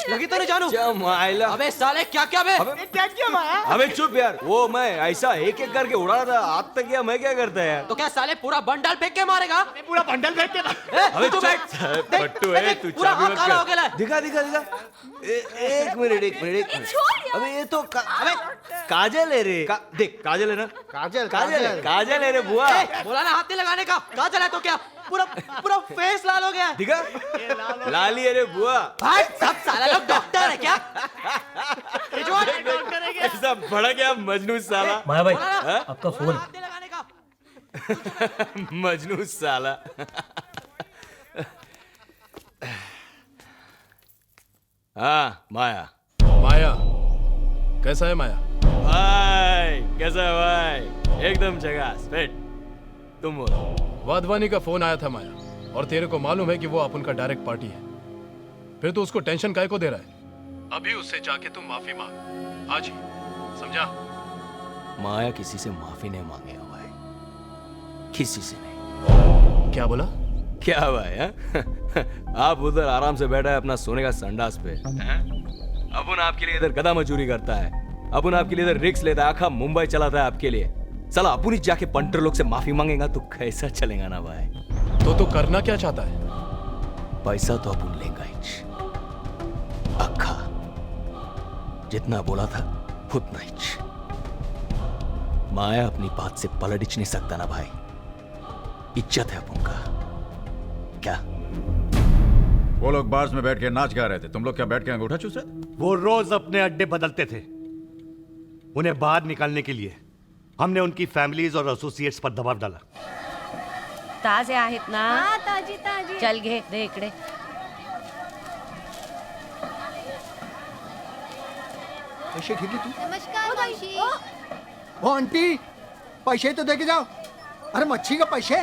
लगी तो नहीं जानू? जमाइला। अबे साले क्या क्या बे? क्या किया माया? अबे चुप यार, वो मैं ऐसा एक एक करके उड़ा रहा था, आज तक किया मैं क्या करता है यार? तो क्या साले पूरा बंडल फेंक के मारेगा? पूरा बंडल फेंक के अबे तू बैठ। पट्टू है तू, पूरा चाबी हाथ मत काला हो कर। गया है। दिखा दिखा दिखा। एक मिनट। अबे ये तो अबे काजल है रे। देख काजल है ना? काजल है रे बुआ। बोला ना हाथ नहीं लगाने का। कहाँ चला तो क्या? पूरा फेस लाल हो गया। दिखा? लाली है रे बुआ। भाई सब साला लोग डॉक्टर है क्या? ऐसा बड़ा क्या मजनू साला। माया भाई हाँ? आपका फोन। मजनू साला। हाँ माया। माया कैसा है माया? भाई कैसा है भाई? एकदम झकास फिट। तुम बोलो। वाधवानी का फोन आया था माया, और तेरे को मालूम है कि वो अपन का डायरेक्ट पार्टी है, फिर तो उसको टेंशन काहे को दे रहा है? अभी उससे जाके तुम माफी मांग आज ही, समझा? माया किसी से माफी नहीं मांगेगा भाई, किसी से नहीं। क्या बोला? क्या भाई है? आप उधर आराम से बैठा है अपना सोने का संडास पे, अपन आपके लिए इधर गधा मजूरी करता है, अपन आपके लिए इधर रिक्स लेता है, आखा मुंबई चलाता है आपके लिए। साला अपन ही जाके पंटर लोग से माफी मांगेगा तो कैसा चलेगा ना भाई? तो करना क्या चाहता है? पैसा तो अपन लेगा ही, अक्खा जितना बोला था उतना ही। माया अपनी बात से पलट नहीं सकता ना भाई, इज्जत है अपन का। क्या वो लोग बार्स में बैठ के नाच गा रहे थे, तुम लोग क्या बैठ के अंगूठा चूस रहे थे? वो रोज अपने अड्डे बदलते थे, उन्हें बाहर निकालने के लिए हमने उनकी फैमिलीज और एसोसिएट्स पर दबाव डाला। ताजे आहेत ना? हाँ ताजी ताजी। चल घे दे इकडे। पैसे घेतले तू? नमस्कार मावशी। हो आंटी, पैसे तो दे के जाओ। अरे मच्छी का पैसे?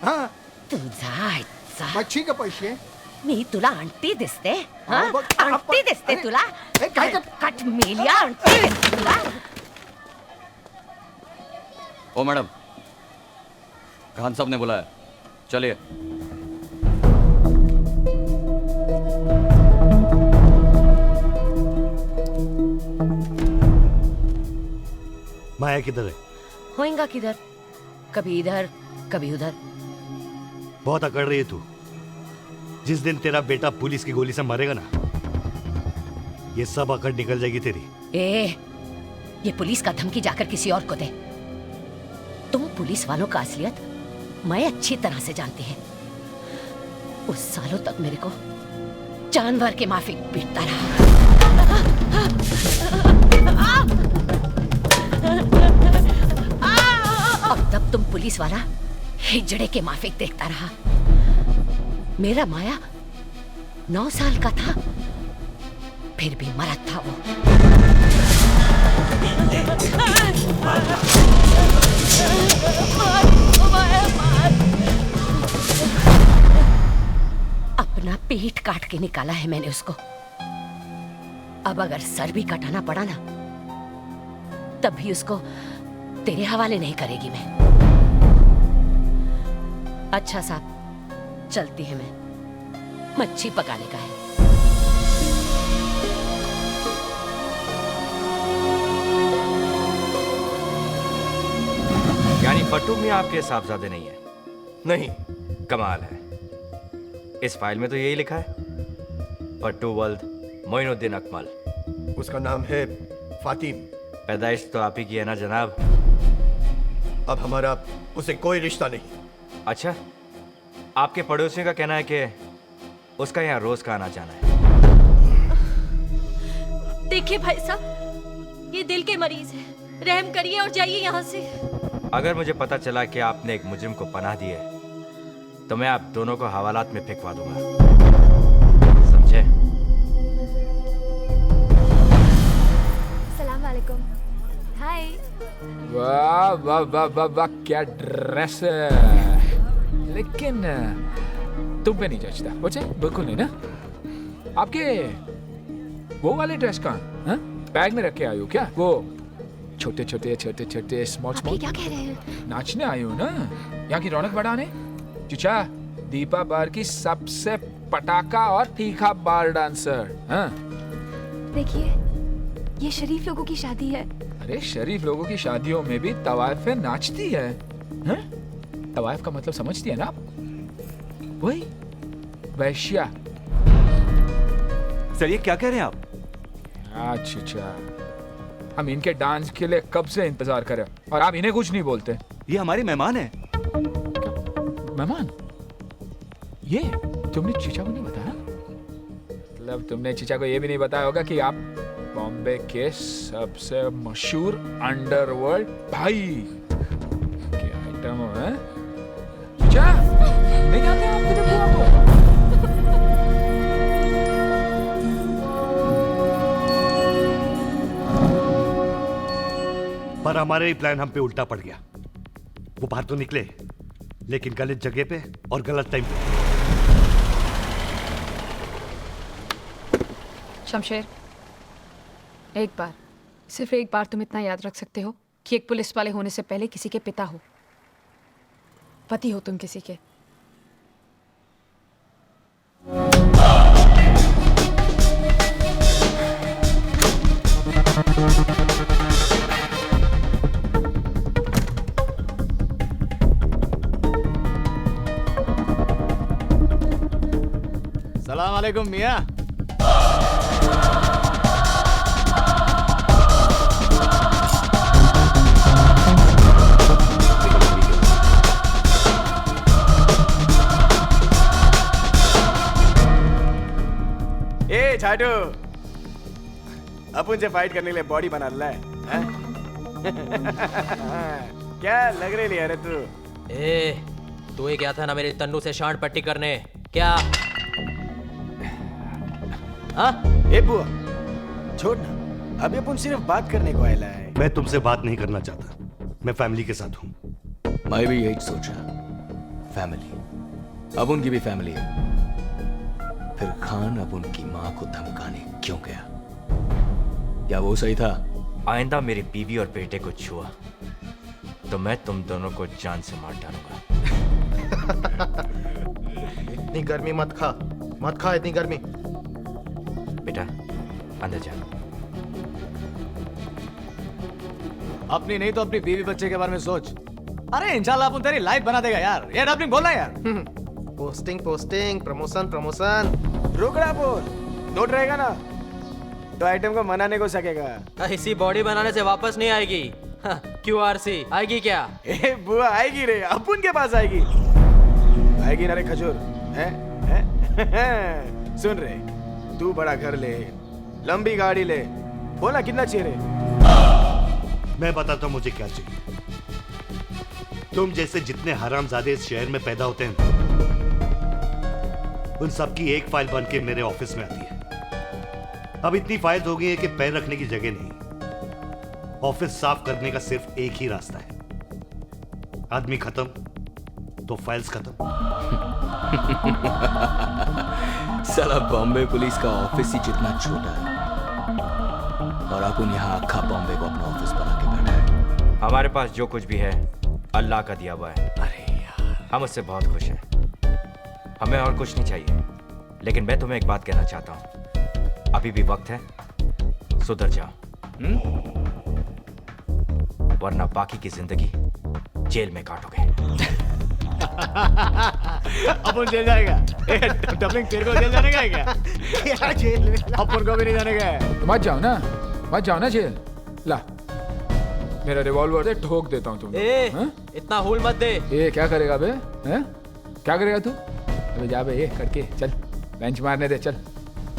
हाँ तुझा मच्छी का पैसे? मी तुला आंटी दिसते? हाँ? हाँ, बघ, आंटी दिसते अरे, तुला? ए, काय कर- कट मेलिया आंटी दिसते तुला? ओ मैडम, खान साहब ने बुलाया, चलिए। माया किधर है? होएगा किधर? कभी इधर कभी उधर। बहुत अकड़ रही है तू। जिस दिन तेरा बेटा पुलिस की गोली से मरेगा ना, ये सब अकड़ निकल जाएगी तेरी। ए, ये पुलिस का धमकी जाकर किसी और को दे। तुम पुलिस वालों का असलियत मैं अच्छी तरह से जानती है। उस सालों तक मेरे को जानवर के माफिक पीटता रहा। अब तब तुम पुलिस वाला हिजड़े के माफिक देखता रहा। मेरा माया 9 साल का था, फिर भी मरद था वो। अपना पीठ काट के निकाला है मैंने उसको। अब अगर सर भी कटाना पड़ा ना, तब भी उसको तेरे हवाले नहीं करेगी मैं। अच्छा साहब, चलती है मैं, मच्छी पकाने का है। यानी पट्टू में आपके साहबजादे नहीं है? नहीं। कमाल है, इस फाइल में तो यही लिखा है, पट्टू वल्द मोइनुद्दीन अकमल। उसका नाम है फातिम। पैदाइश तो आप ही की है ना जनाब? अब हमारा उसे कोई रिश्ता नहीं। अच्छा, आपके पड़ोसियों का कहना है कि उसका यहाँ रोज का आना जाना है। देखिए भाई साहब, ये दिल के मरीज है, रहम करिए और जाइए यहाँ से। अगर मुझे पता चला कि आपने एक मुजरिम को पनाह दी है, तो मैं आप दोनों को हवालात में फेंकवा दूंगा, समझे? सलाम वालेकुम। हाय। वाह वाह वाह वाह वाह, क्या ड्रेस है। लेकिन तुम पे नहीं जचता। मुझे बिल्कुल नहीं ना। आपके वो वाले ड्रेस कहाँ? हाँ? बैग में रख के आई हो क्या? वो छोटे छोटे छोटे छोटे स्मॉल स्मॉल। क्या कह रहे हैं? नाचने आई हो ना, यहाँ की रौनक बढ़ाने। चुचा दीपा बार की सबसे पटाखा और तीखा बार डांसर। हाँ? देखिए, ये शरीफ लोगों की शादी है। अरे शरीफ लोगों की शादियों में भी तवाइफें नाचती है। हाँ? तवाइफ का मतलब समझती है ना आप? वही वैश्या। सर ये क्या कह रहे हैं आप? अच्छा, हम इनके डांस के लिए कब से इंतजार करें और आप इन्हें कुछ नहीं बोलते। ये हमारी मेहमान है। मेहमान? ये तुमने चीचा को नहीं बताया? मतलब तुमने चीचा को ये भी नहीं बताया होगा कि आप बॉम्बे के सबसे मशहूर अंडरवर्ल्ड भाई के आइटम हो, हैं? चीचा, नहीं जानते आप मेरे बुआ को? पर हमारा ही प्लान हम पे उल्टा पड़ गया। वो बाहर तो निकले, लेकिन गलत जगह पे और गलत टाइम पे। शमशेर, एक बार, सिर्फ एक बार तुम इतना याद रख सकते हो कि एक पुलिस वाले होने से पहले किसी के पिता हो, पति हो तुम किसी के। सलाम वालेकुम मियाँ। ए छाटू, अपन से फाइट करने के लिए बॉडी बना रहा है? क्या लग रही है रे तू? तू ही गया था ना मेरी तन्नू से शांड पट्टी करने, क्या? हाँ? ए बुआ, छोड़ ना, अभी अपन सिर्फ बात करने को आया है। मैं तुमसे बात नहीं करना चाहता, मैं फैमिली के साथ हूँ। मैं भी यही सोचा, फैमिली, अब उनकी भी फैमिली है। फिर खान अब उनकी माँ को धमकाने क्यों गया? क्या वो सही था? आइंदा मेरी बीवी और बेटे को छुआ तो मैं तुम दोनों को जान से मार डालूंगा। इतनी गर्मी मत खा इतनी गर्मी। बेटा अंदर जा। अपनी नहीं तो अपनी बीवी बच्चे के बारे में सोच। अरे इंशाल्लाह अपन तेरी लाइफ बना देगा यार। ये डबलिंग बोलना यार। Posting promotion. रुक बोल, नोट रहेगा ना तो आइटम को मनाने को सकेगा। इसी बॉडी बनाने से वापस नहीं आएगी। QRC आएगी क्या? ए बुआ, आएगी रे, अपन के पास आएगी। आएगी ना रे खजूर, हैं? सुन रे, तू बड़ा घर ले, लंबी गाड़ी ले, बोला कितना चाहिए रे? मैं बताता हूं मुझे क्या चाहिए। तुम जैसे जितने हरामजादे इस शहर में पैदा होते हैं, उन सबकी एक फाइल बन के मेरे ऑफिस में आती है। अब इतनी फाइल्स हो गई है कि पैर रखने की जगह नहीं। ऑफिस साफ करने का सिर्फ एक ही रास्ता है, आदमी खत्म तो फाइल्स खत्म। साला बॉम्बे पुलिस का ऑफिस ही जितना छोटा है और अपन यहाँ अक्खा बॉम्बे को अपना ऑफिस बना के बैठा है। हमारे पास जो कुछ भी है अल्लाह का दिया हुआ है। अरे यार, हम उससे बहुत खुश हैं। हमें और कुछ नहीं चाहिए। लेकिन मैं तुम्हें एक बात कहना चाहता हूँ, अभी भी वक्त है, सुधर जाओ, वरना बाकी की जिंदगी जेल में काटोगे। अपन जेल जाएगा? डबलिंग तेरे को जेल जाने का है क्या? जेल में अपन को भी नहीं जाने का है। मत जाओ ना जेल। ला मेरा रिवॉल्वर से ठोक देता हूँ तुमको। इतना हुल मत दे। क्या करेगा बे? क्या करेगा तू? अबे जा बे, करके चल, बेंच मारने दे, चल।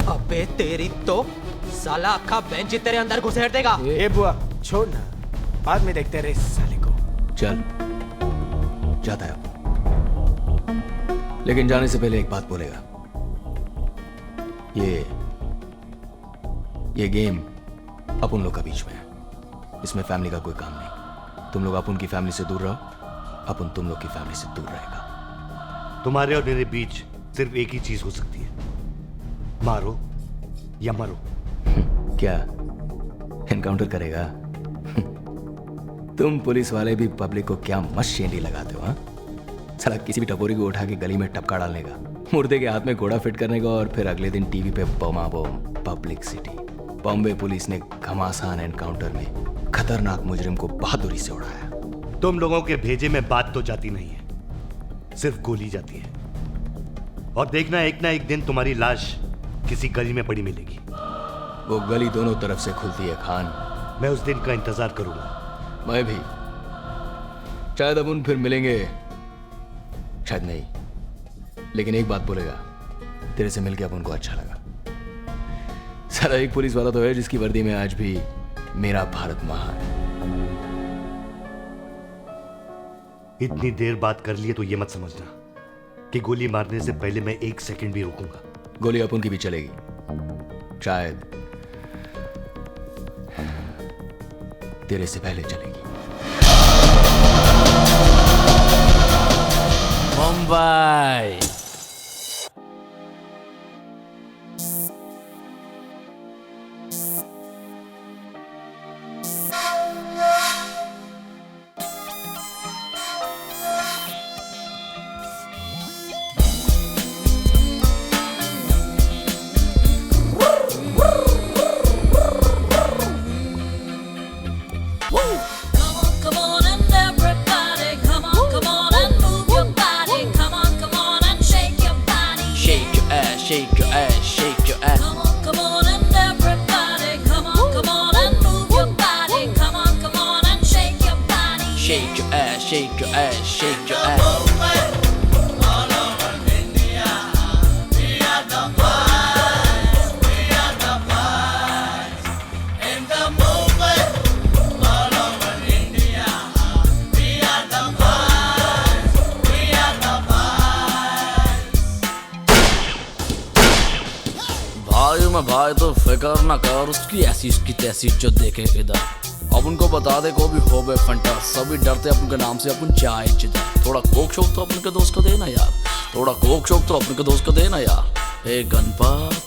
अबे तेरी तो साला अक्खा बेंच तेरे अंदर घुसेड़ देगा। ए बुआ, छोड़ ना, बाद में देखते रहे साले को। चल, जाता है, लेकिन जाने से पहले एक बात बोलेगा। ये गेम अपन लोग का बीच में है, इसमें फैमिली का कोई काम नहीं। तुम लोग अपन की फैमिली से दूर रहो, अपन तुम लोग की फैमिली से दूर रहेगा। तुम्हारे और मेरे बीच सिर्फ एक ही चीज हो सकती है, मारो या मरो। क्या एनकाउंटर करेगा? तुम पुलिस वाले भी पब्लिक को क्या मस्त शेंडी लगाते हो? हाँ, साला किसी भी टपोरी को उठा के गली में टपका डालने का, मुर्दे के हाथ में घोड़ा फिट करने का और फिर अगले दिन टीवी पे बमा बम पब्लिसिटी। बॉम्बे पुलिस ने घमासान एनकाउंटर में खतरनाक मुजरिम को बहादुरी से उड़ाया। तुम लोगों के भेजे में बात तो जाती नहीं है, सिर्फ गोली जाती है। और देखना एक ना एक दिन तुम्हारी लाश किसी गली में पड़ी मिलेगी। वो गली दोनों तरफ से खुलती है खान। मैं उस दिन का इंतजार करूंगा। मैं भी। शायद अब उन फिर मिलेंगे, शायद नहीं, लेकिन एक बात बोलेगा, तेरे से मिलके अब उनको अच्छा लगा। सारा एक पुलिस वाला तो है जिसकी वर्दी में आज भी मेरा भारत महान है। इतनी देर बात कर लिए तो ये मत समझना कि गोली मारने से पहले मैं एक सेकंड भी रुकूंगा। गोली अपन की भी चलेगी, शायद तेरे से पहले चलेगी। Mumbai shake your ass, shake your ass. Come on and everybody, come on and move your body. Come on and shake your body. Shake your ass, shake your ass, shake your ass. All over India, we are the boys, we are the boys. In the movement, all over India, we are the boys, we are the भाई मैं भाई तो फिकर ना कर, उसकी ऐसी उसकी तैसी जो देखे इधर। अब उनको बता दे को भी हो बे फंटा, सभी डरते अपन के नाम से अपन चाय जिधर। थोड़ा कोक शोक तो अपन के दोस्त को देना यार, थोड़ा कोक शोक तो अपन के दोस्त को देना यार। हे Ganpat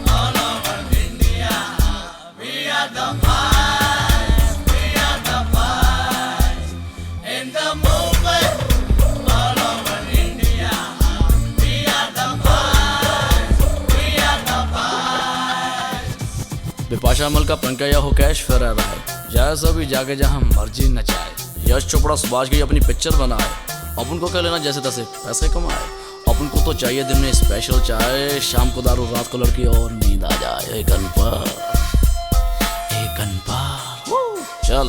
all over India, we are the boys, we are the boys. In the movement, all over India, we are the boys, we are the boys. Bipasha मल का पंकया हो कैश फेरा रहा है, जाए सभी जाके जहाँ मर्जी नचाए। यश चोपड़ा सुभाष की अपनी पिक्चर बनाए, अपन को क्या लेना जैसे तैसे पैसे कमाए। अपन को तो चाहिए दिन में स्पेशल चाय, शाम को दारू, रात को लड़की और नींद आ जाए। गणपत चल।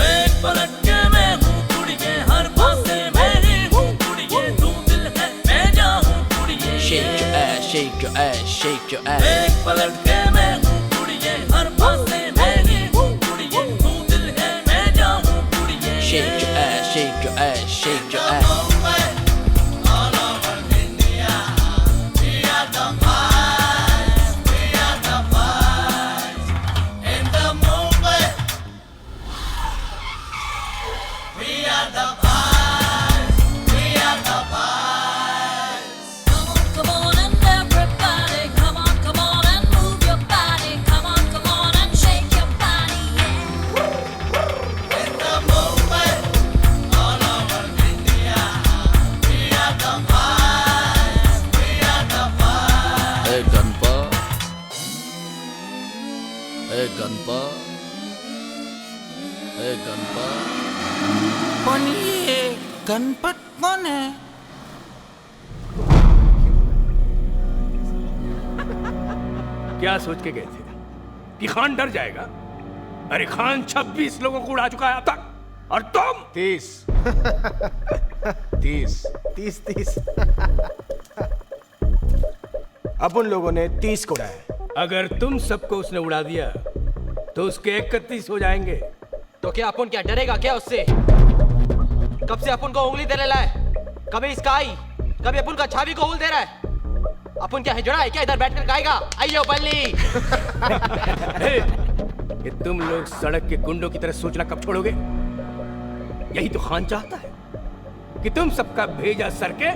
एक पलट के मैं हूँ कुड़िए, हर पासे मेरी हूँ कुड़िए, तू दिल है मैं जाऊँ कुड़िए। Shake your ass, shake your ass, shake your ass. एक पलट के मैं हूँ कुड़िए, हर पासे मेरी हूँ कुड़िए, तू दिल है मैं जाऊँ कुड़िए। Shake your ass, shake your ass, shake your ass. All over India, we are the boys, we are the boys. In the movement, we are the boys, we are the boys. Come on and everybody, come on and move your body. Come on and shake your body, yeah. In the movement, all over India, we are the boys, we are the boys. Hey Ganpat, hey Ganpat, hey Ganpat. कौन ये गणपत कौन है? क्या सोच के गए थे कि खान डर जाएगा? अरे खान 26 लोगों को उड़ा चुका है अब तक, और तुम 30 अपन लोगों ने 30 को उड़ाया। अगर तुम सबको उसने उड़ा दिया तो उसके 31 हो जाएंगे। तो क्या अपन क्या डरेगा क्या उससे? कब से अपन को उंगली दे रहा है, कभी इसका आई, कभी अपन का छावी को उल दे रहा है। अपन क्या है जुड़ा है क्या इधर बैठकर गाएगा? आइयो बल्ली। ये तुम लोग सड़क के गुंडों की तरह सोचना कब छोड़ोगे? यही तो खान चाहता है कि तुम सबका भेजा सरके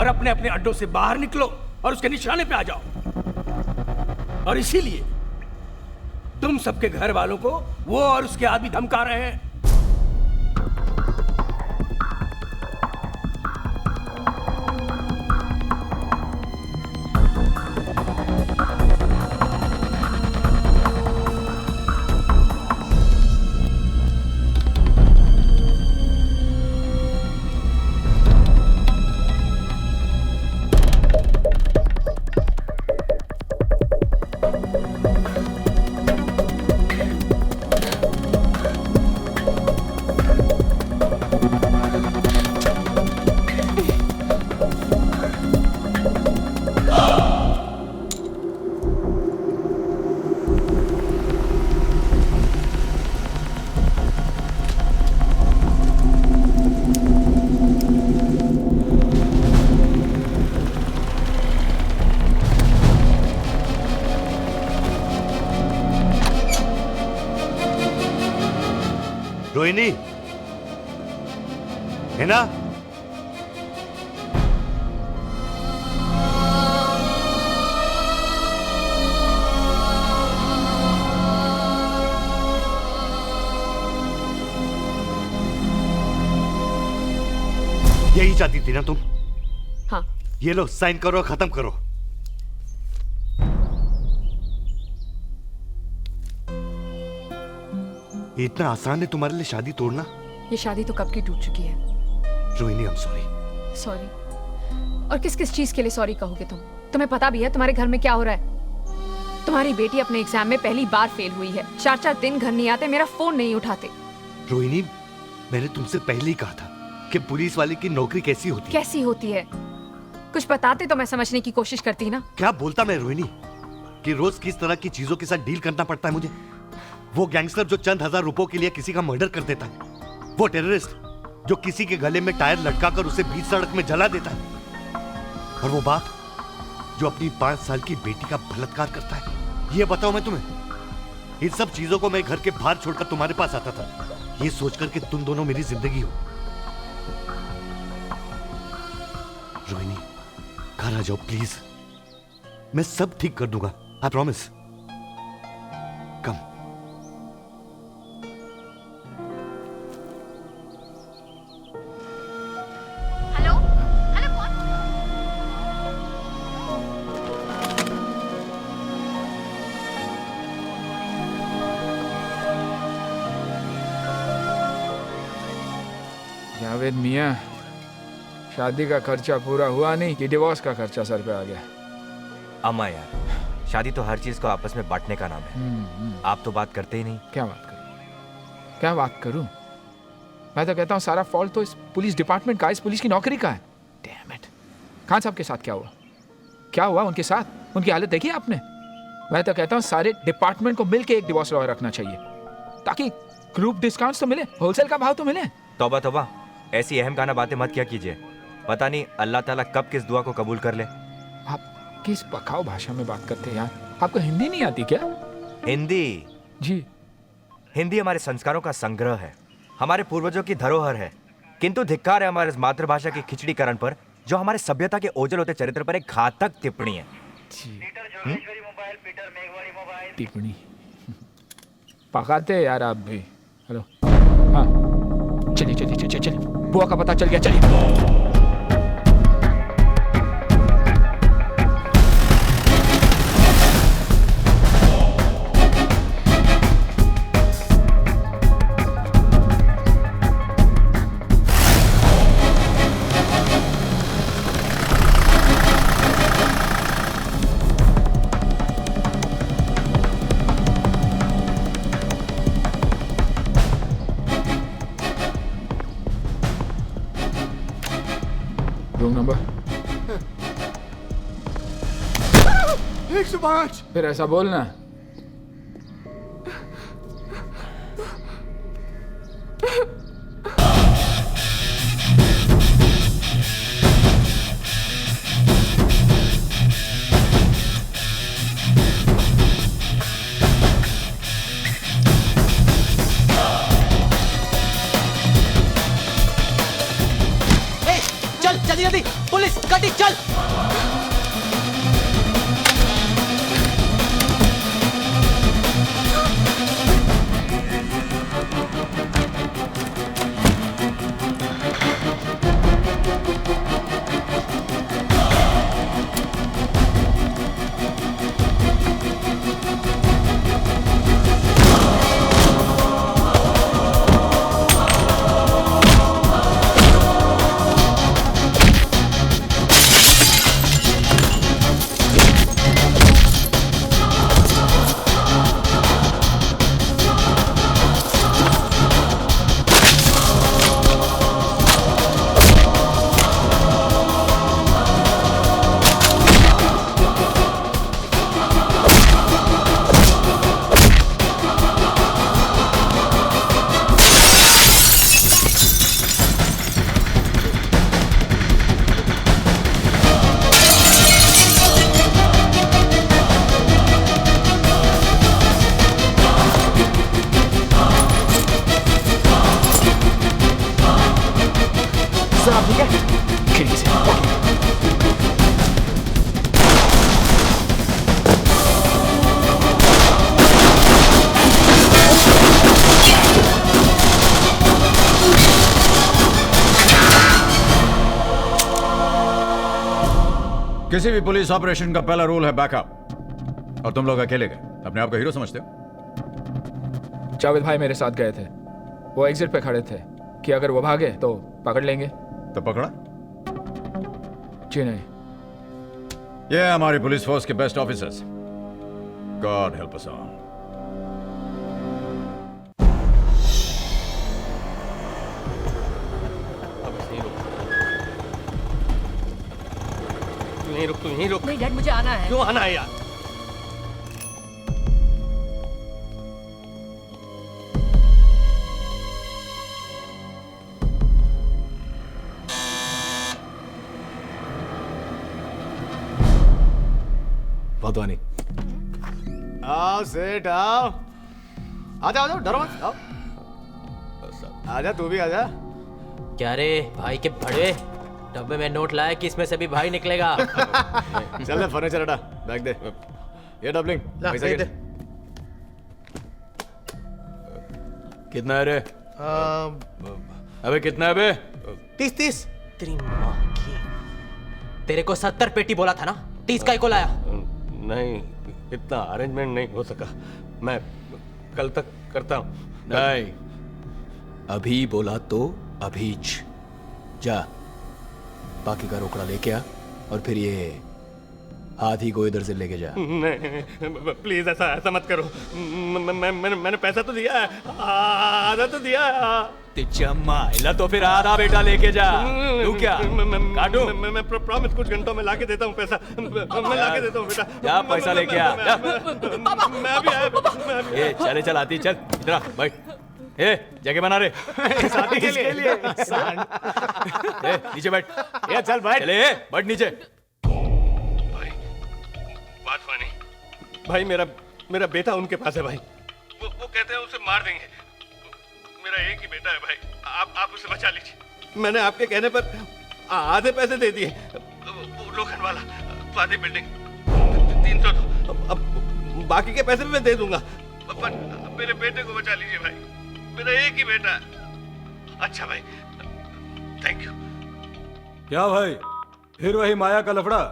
और अपने अपने अड्डों से बाहर निकलो और उसके निशाने पे आ जाओ। और इसीलिए तुम सबके घर वालों को वो और उसके आदमी धमका रहे हैं। रोहिणी है ना? यही चाहती थी ना तुम? हाँ। ये लो साइन करो और खत्म करो। ये इतना आसान है तुम्हारे लिए शादी तोड़ना? ये शादी तो कब की टूट चुकी है। Rohini I am sorry. Sorry? और किस किस चीज के लिए सॉरी कहोगे तुम? तुम्हें पता भी है तुम्हारे घर में क्या हो रहा है? तुम्हारी बेटी अपने एग्जाम में पहली बार फेल हुई है। 4-4 दिन घर नहीं आते, मेरा फोन नहीं उठाते। रोहिणी, मैंने तुमसे पहले ही कहा था कि पुलिस वाले की नौकरी कैसी होती है। कैसी होती है? कुछ बताते तो मैं समझने की कोशिश करती ना। क्या बोलता मैं रोहिणी कि रोज किस तरह की चीजों के साथ डील करना पड़ता है मुझे। वो गैंगस्टर जो चंद हजार रुपयों के लिए किसी का मर्डर कर देता है, वो टेररिस्ट जो किसी के गले में टायर लटकाकर उसे बीच सड़क में जला देता है, और वो बाप जो अपनी 5 साल की बेटी का बलात्कार करता है। ये बताओ मैं तुम्हें, इन सब चीजों को मैं घर के बाहर छोड़कर तुम्हारे पास आता था, ये सोचकर कि तुम दोनों मेरी जिंदगी हो। रोहिणी, घर आ जाओ प्लीज, मैं सब ठीक कर दूंगा, I promise. Come. Hello hello, कौन? जावेद मियाँ, शादी का खर्चा पूरा हुआ नहीं कि डिवोर्स का खर्चा सर पे आ गया? अम्मा यार, शादी तो हर चीज को आपस में बांटने का नाम है। आप तो बात करते ही नहीं। क्या बात करूं? क्या बात करूं? मैं तो कहता हूं सारा फॉल्ट तो इस पुलिस डिपार्टमेंट का, इस पुलिस की नौकरी का है। Damn it. खान साहब के साथ क्या हुआ? क्या हुआ उनके साथ? उनकी हालत देखी आपने? मैं तो कहता हूं सारे डिपार्टमेंट को मिलकर एक डिवोर्स लॉयर रखना चाहिए, ताकि ग्रुप डिस्काउंट्स तो मिले, होलसेल का भाव तो मिले। तौबा तौबा, ऐसी अहम खाना बातें मत क्या कीजिए। पता नहीं अल्लाह ताला कब किस दुआ को कबूल कर ले। आप किस पकाऊ भाषा में बात करते हैं यार? आपको हिंदी नहीं आती क्या? हिंदी? जी। हिंदी हमारे संस्कारों का संग्रह है, हमारे पूर्वजों की धरोहर है। किंतु धिक्कार है हमारे मातृभाषा की खिचड़ीकरण पर, जो हमारे सभ्यता के ओझल होते चरित्र पर एक घातक टिप्पणी है। टिप्पणी पकाते यार आप भी। हेलो, हाँ चलिए चलिए चलिए चलिए, बुआ का पता चल गया, चलिए। Room number 105। फिर ऐसा बोलना। चल जल्दी जल्दी, पुलिस गाड़ी चल। किसी भी पुलिस ऑपरेशन का पहला रूल है बैकअप, और तुम लोग अकेले गए, अपने आप को हीरो समझते हो? जावेद भाई मेरे साथ गए थे, वो एग्जिट पे खड़े थे कि अगर वो भागे तो पकड़ लेंगे। तो पकड़ा? जी नहीं। ये है हमारी पुलिस फोर्स के best officers. God help us all. तू यहीं रुक। नहीं डैड, मुझे आना है। क्यों आना है यार? वाधवानी। आओ सेठ आओ। आजा आजा, डरो मत, आओ। आजा तू भी आजा। क्या रे भाई के भड़वे, डब्बे में नोट लाया कि इसमें से भी भाई निकलेगा। चल फर्नीचर हटा, बैग दे। ये डबलिंग पैसा दे। कितना है रे? अबे कितना है बे? 30। तेरी माँ की, तेरे को 70 पेटी बोला था ना, 30 का ही को लाया? नहीं, इतना अरेंजमेंट नहीं हो सका, मैं कल तक करता हूँ। नहीं, अभी बोला तो अभीच जा, बाकी का रोकड़ा लेके आ और फिर ये हाथी को इधर से लेके जा। नहीं प्लीज ऐसा मत करो। मैंने पैसा तो दिया है, आधा तो दिया है। माइला तो फिर आधा बेटा लेके जा। तू क्या काटू? मैं प्रॉमिस कुछ घंटों में लाके देता हूँ पैसा। मैं लाके देता हूँ बेटा। जा पैसा लेके आ। मैं भी आया। ए चले चल आती, चल इधर आ, बैठ। ए जगह बना रे। साथी के लिए। ए नीचे बैठ। ये चल बैठ। चले बैठ नीचे। बात मानी भाई, मेरा बेटा उनके पास है भाई। वो कहते हैं उसे मार देंगे। मेरा एक ही बेटा है भाई, आप उसे बचा लीजिए। मैंने आपके कहने पर आधे पैसे दे दिए। लोखंड वाला स्वाति बिल्डिंग 300 तो अब बाकी के पैसे भी मैं दे दूंगा, पर मेरे बेटे को बचा लीजिए भाई, मेरा एक ही बेटा है। अच्छा भाई, थैंक यू। क्या भाई, फिर वही माया का लफड़ा?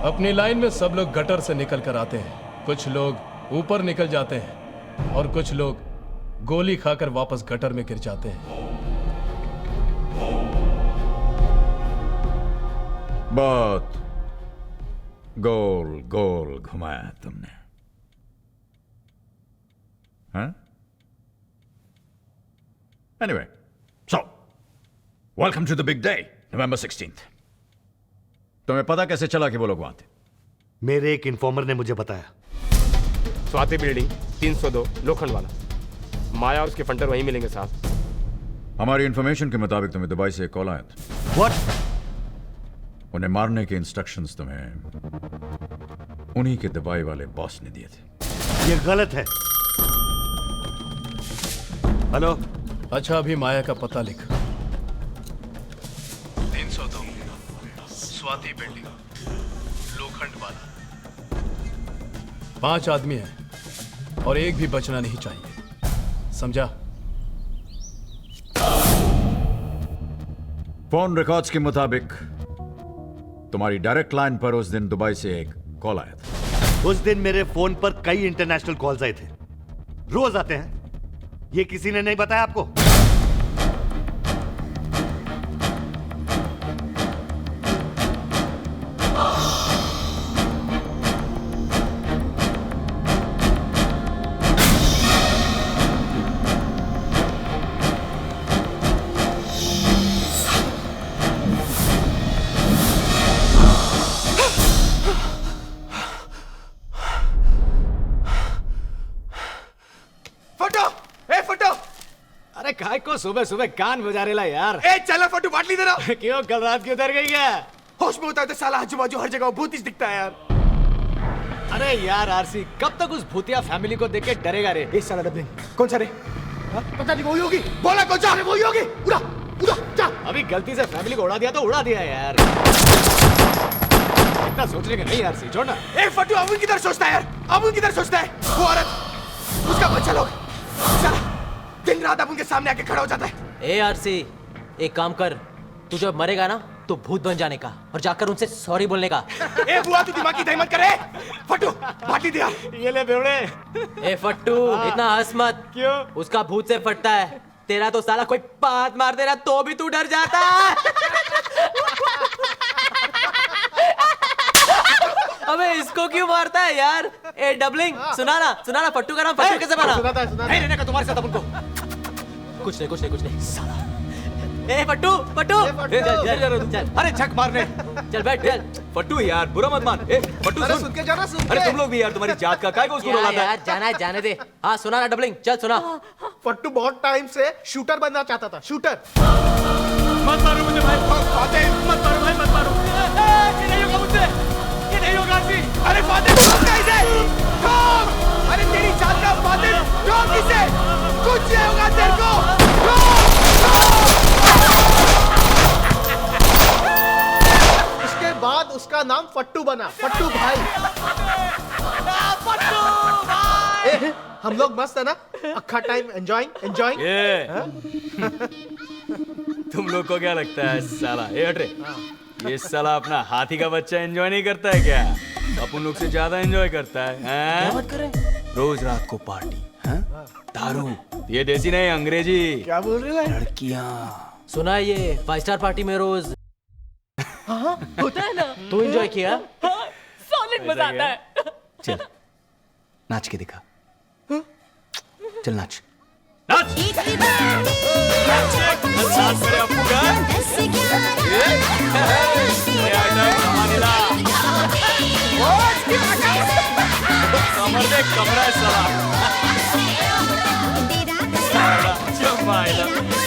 अपनी लाइन में सब लोग गटर से निकल कर आते हैं, कुछ लोग ऊपर निकल जाते हैं और कुछ लोग गोली खाकर वापस गटर में गिर जाते हैं। बहुत गोल गोल घुमाया तुमने, हाँ? Anyway, so welcome to the big day, November 16th. तुम्हें पता कैसे चला कि वो लोग वहां थे? मेरे एक इन्फॉर्मर ने मुझे बताया। स्वाति बिल्डिंग 302 लोखंड वाला, माया और उसके फंटर वहीं मिलेंगे साहब। हमारी इंफॉर्मेशन के मुताबिक तुम्हें दुबई से एक कॉल आया था। What? उन्हें मारने के इंस्ट्रक्शंस तुम्हें उन्हीं के दुबई वाले बॉस ने दिए थे। ये गलत है। हेलो। अच्छा अभी माया का पता लिख। 302 स्वाति बिल्डिंग लोखंड वाला। 5 आदमी हैं और एक भी बचना नहीं चाहिए, समझा? फोन रिकॉर्ड्स के मुताबिक तुम्हारी डायरेक्ट लाइन पर उस दिन दुबई से एक कॉल आया था। उस दिन मेरे फोन पर कई इंटरनेशनल कॉल्स आए थे, रोज आते हैं। ये किसी ने नहीं बताया आपको? काय को सुबह सुबह कान बजा रेला यार। ए चला फटू बाटली दे रहा। क्यों कल रात की उधर गई क्या? होश में होता है तो साला आजू बाजू हर जगह भूत ही दिखता है यार। अरे यार आरसी, कब तक उस भूतिया फैमिली को देख के डरेगा रे? इस साला डबलिंग कौन सा रे? पता नहीं, वही होगी। बोला कौन सा? वही होगी। उड़ा उड़ा जा। अभी गलती से फैमिली को उड़ा दिया तो उड़ा दिया यार। इतना सोचने का नहीं आरसी, छोड़ना। ए फटू अमुन किधर सोचता है यार? अमुन किधर सोचता है? वो औरत, उसका बच्चा लोग, साला दिन रात अपन के सामने आके खड़ा हो जाता है। ए आरसी, एक काम कर, तू जब मरेगा ना तो भूत बन जाने का और जाकर उनसे सॉरी बोलने का। ए बुआ तू दिमाग की दही मत करे। फट्टू बाटी दिया। ये ले बेवड़े। ए फट्टू इतना हंस मत। क्यों? उसका भूत से फटता है, तेरा तो साला कोई बात मार दे रहा तो भी तू डर जाता है। अबे इसको क्यों मारता है यार? ए डबलिंग सुना ना फट्टू का नाम फट्टू कैसे बना? नहीं रहने का तुम्हारे साथ अपन को। कुछ नहीं साला। ए फट्टू चल। अरे झक मारने। चल बैठ चल। फट्टू यार बुरा मत मान। ए फट्टू सुन के जाना सुन। अरे तुम लोग भी यार तुम्हारी जात का काय को उसको रुलाता है? यार जाना है जाने दे। हाँ सुना ना डबलिंग, चल सुना। फट्टू बहुत टाइम से शूटर बनना चाहता था, शूटर। मत मारो मुझे भाई। फातिह मत मारो भाई, मत मारो। ये नहीं होगा मुझसे, ये नहीं होगा जी। अरे फातिह रोक इसे। रोक। अरे तेरी जात का फातिह रोक इसे। कुछ नहीं होगा तेरे को। इसके बाद उसका नाम फट्टू बना, फट्टू भाई। फट्टू भाई। हम लोग मस्त है ना, अक्खा टाइम एंजॉयिंग। तुम लोग को क्या लगता है साला? ए हट रे। ये साला अपना हाथी का बच्चा एंजॉय नहीं करता है क्या? अपन लोग से ज्यादा एंजॉय करता है। क्या बात कर रहे हैं? रोज रात को पार्टी, दारू। ये देसी नहीं अंग्रेजी। क्या बोल रहे हो? लड़कियां। सुना है ये 5 स्टार पार्टी में रोज होता है ना। तू एंजॉय किया? सॉलिड मजा आता है। चल नाच के दिखा। चल नाच।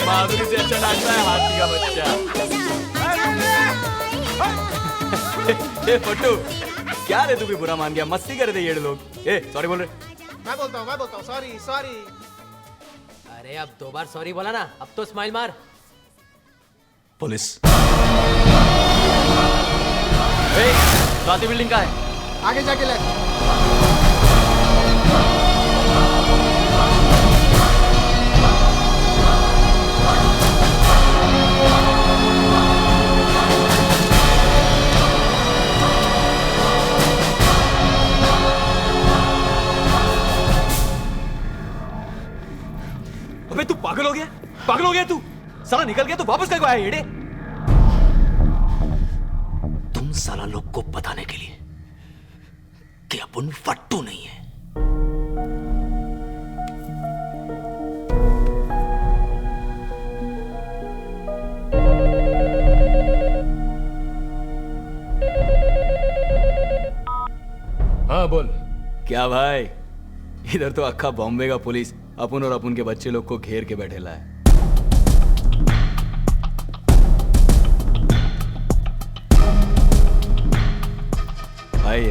माधुरी से अच्छा नाचता है हाथी का बच्चा। ए फट्टू क्या रे, तू भी बुरा मान गया? मस्ती कर रहे थे ये लोग। ए सॉरी बोल रहे। मैं बोलता हूँ सॉरी। अरे अब 2 बार सॉरी बोला ना, अब तो स्माइल मार। पुलिस। स्वाति बिल्डिंग का है, आगे जाके ले। अबे तू पागल हो गया तू? साला निकल गया तो वापस कब आया येड़े? तुम साला लोग को बताने के लिए कि अपन फट्टू नहीं है। हाँ बोल। क्या भाई, इधर तो अक्खा बॉम्बे का पुलिस अपन और अपन के बच्चे लोग को घेर के बैठेला है। भाई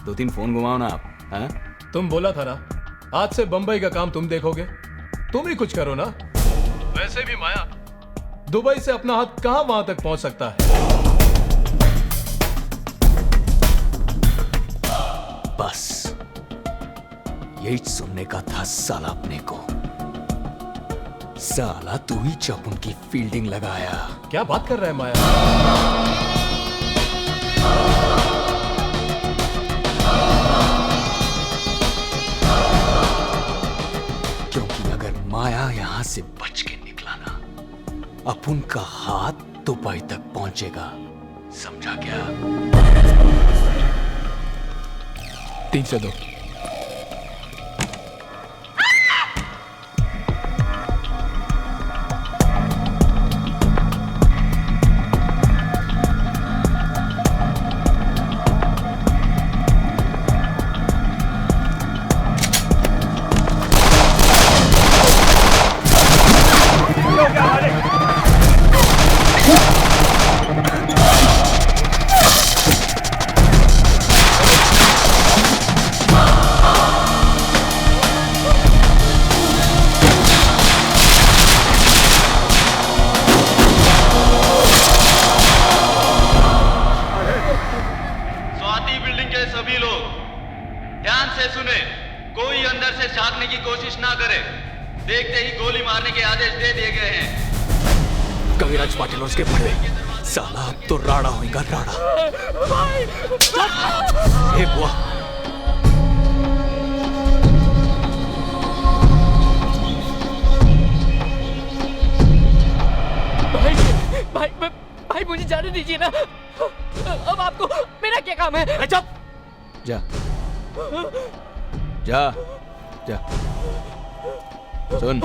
2-3 फोन घुमाओ ना आप। हाँ? तुम बोला था ना आज से बंबई का काम तुम देखोगे, तुम ही कुछ करो ना। वैसे भी माया दुबई से अपना हाथ कहां वहां तक पहुंच सकता है। बस यही सुनने का था साला अपने को। साला तू ही जब उनकी फील्डिंग लगाया। क्या बात कर रहा है माया? क्योंकि अगर माया यहां से बच के निकला ना, अपन का हाथ दुबई तक पहुंचेगा। समझा क्या? 3 से 2। साला अब तो राड़ा होएगा राड़ा। भाई ए बुआ, भाई भाई मुझे जाने दीजिए ना। अब आपको मेरा क्या काम है? चुप जा जा जा। सुन,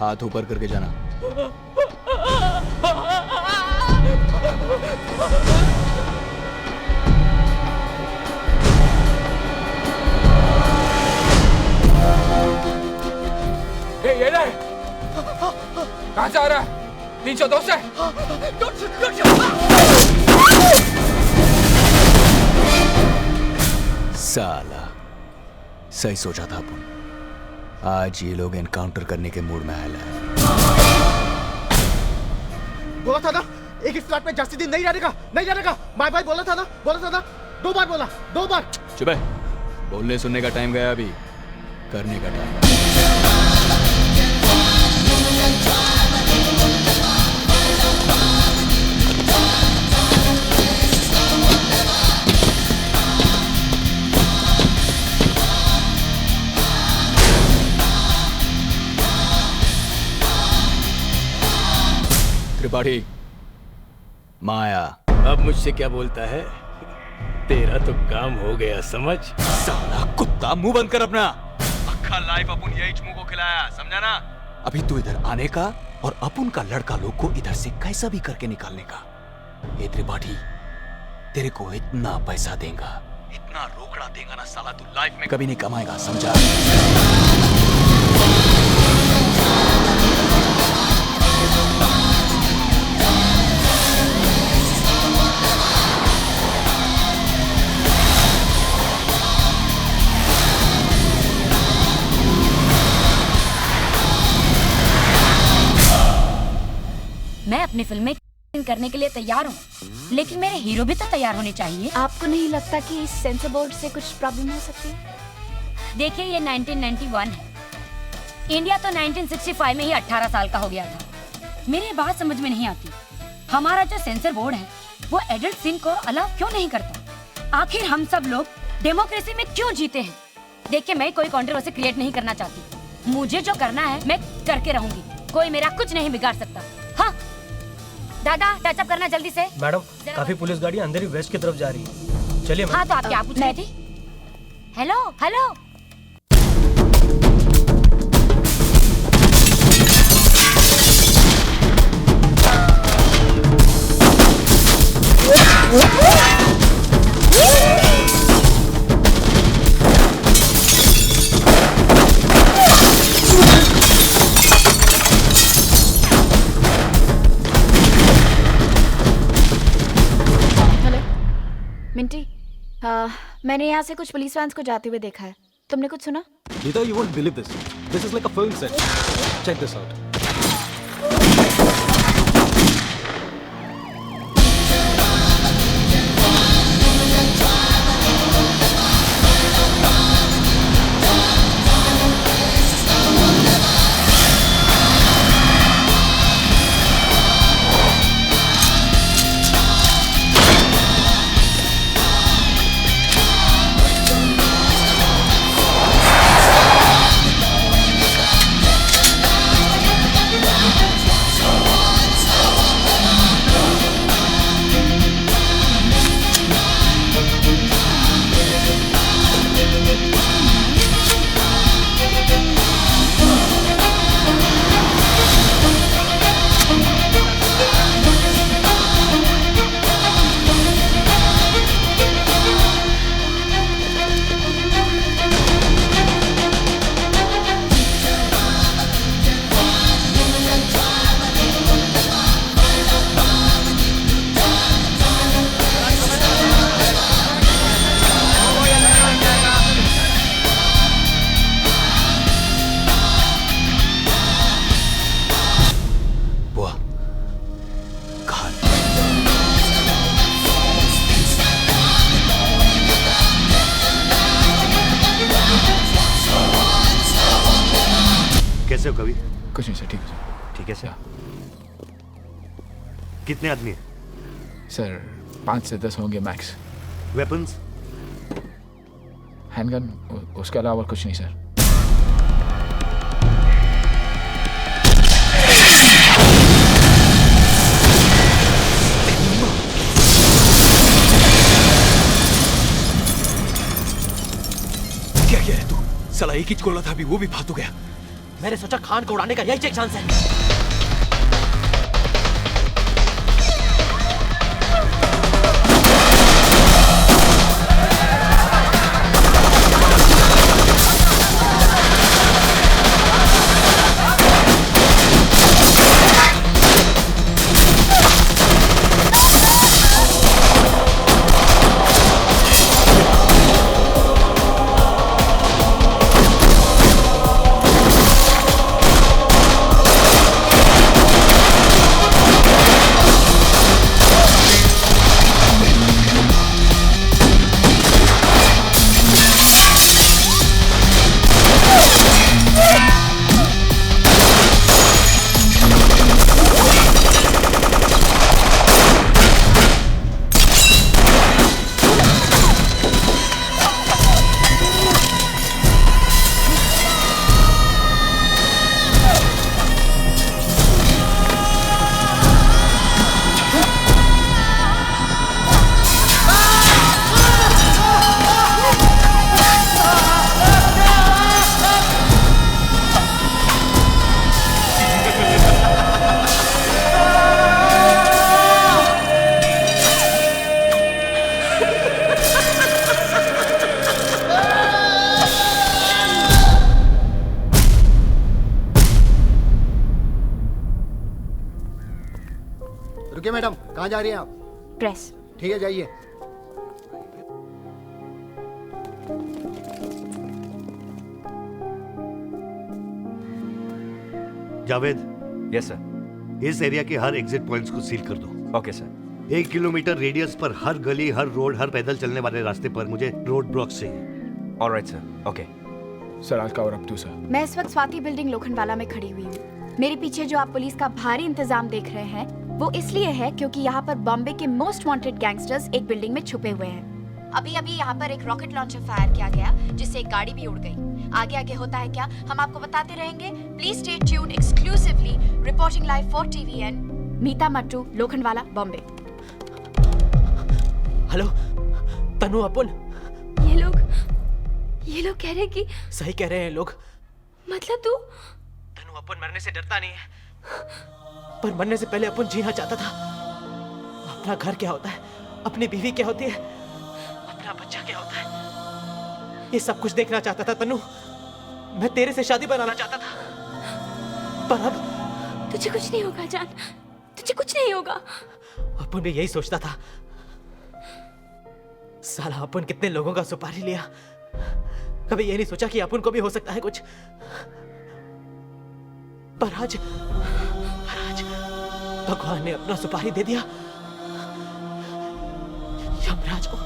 हाथ ऊपर करके जाना। ये ले, कहां से आ रहा है? 302 से। साला सही सोचा था अपन, आज ये लोग एनकाउंटर करने के मूड में आया है। बोला था ना एक ही फ्लैट में जास्ती दिन नहीं रहने का, नहीं रहने का। माय भाई बोला था ना 2 बार बोला, 2 बार। चुप है, बोलने सुनने का टाइम गया, अभी करने का टाइम। त्रिपाठी, माया अब मुझसे क्या बोलता है? तेरा तो काम हो गया, समझ? साला कुत्ता, मुंह बंद कर अपना। अक्खा लाइफ अपन यही चमू को खिलाया, समझा ना? अभी तू इधर आने का और अपन का लड़का लोग को इधर से कैसा भी करके निकालने का। ये त्रिपाठी, तेरे को इतना पैसा देगा, इतना रोकड़ा देगा ना साला, तू लाइफ में कभी नहीं कमाएगा, समझा? मैं अपनी फिल्म में करने के लिए तैयार हूँ, लेकिन मेरे हीरो भी तो तैयार होने चाहिए। आपको नहीं लगता कि इस सेंसर बोर्ड से कुछ प्रॉब्लम हो सकती है? देखिए, ये 1991 है, इंडिया तो 1965 में ही 18 साल का हो गया था। मेरी बात समझ में नहीं आती, हमारा जो सेंसर बोर्ड है वो एडल्ट सीन को अलाउ क्यों नहीं करता? आखिर हम सब लोग डेमोक्रेसी में क्यों जीते हैं? देखिए, मैं कोई कंट्रोवर्सी क्रिएट नहीं करना चाहती, मुझे जो करना है मैं करके रहूंगी, कोई मेरा कुछ नहीं बिगाड़ सकता। हाँ दादा, टचअप करना जल्दी से। मैडम, काफी पुलिस गाड़ी अंधेरी वेस्ट की तरफ जा रही है, चलिए। हाँ तो आप क्या पूछ रही थी? हेलो हेलो, मिंटी, मैंने यहाँ से कुछ पुलिस वैन्स को जाते हुए देखा है, तुमने कुछ सुना? Neither you won't believe this. This is like a film set. Check this out. कैसे हो कवि? कुछ नहीं सर, ठीक है सर। ठीक है सर। कितने आदमी हैं? सर 5 से 10 होंगे मैक्स। वेपन्स? हैंडगन, उसके अलावा कुछ नहीं सर। क्या किया है तू? साला एक ही गोला था, अभी वो भी फालतू गया। मैंने सोचा खान को उड़ाने का यही एक चांस है। रुकिए मैडम, कहाँ जा रही हैं आप? प्रेस। ठीक है, जाइए। जावेद। Yes sir. इस एरिया के हर एग्जिट पॉइंट्स को सील कर दो। Okay sir. 1 किलोमीटर रेडियस पर हर गली, हर रोड, हर पैदल चलने वाले रास्ते पर मुझे रोड ब्लॉक्स चाहिए। Alright sir. ओके सर, आज कवर अप टू सर। मैं इस वक्त स्वाति बिल्डिंग लोखंडवाला में खड़ी हुई हूँ। मेरे पीछे जो आप पुलिस का भारी इंतजाम देख रहे हैं वो इसलिए है क्योंकि यहाँ पर बॉम्बे के मोस्ट वांटेड गैंगस्टर्स एक बिल्डिंग में छुपे हुए हैं। अभी अभी यहाँ पर एक रॉकेट लॉन्चर फायर किया गया जिससे एक गाड़ी भी उड़ गई। आगे आगे होता है क्या हम आपको बताते रहेंगे। Please stay tuned exclusively. Reporting live for TVN, Meeta Mattoo, Lokhandwala, Bombay. Hello Tanu, अपन ये लोग कह रहे कि सही कह रहे हैं लोग। मतलब तू? तनु, अपन मरने से डरता नहीं है, पर मरने से पहले अपन जीना चाहता था। अपना घर क्या होता है, अपनी बीवी क्या होती है, अपना बच्चा क्या होता है, ये सब कुछ देखना चाहता था तनु। मैं तेरे से शादी बनाना चाहता था, पर अब तुझे कुछ नहीं होगा जान, तुझे कुछ नहीं होगा। अपन भी यही सोचता था। साला अपन कितने लोगों का सुपारी लिया, कभी ये नहीं सोचा कि अपन को भी हो सकता है कुछ। पर आज भगवान ने अपना सुपारी दे दिया यमराज को।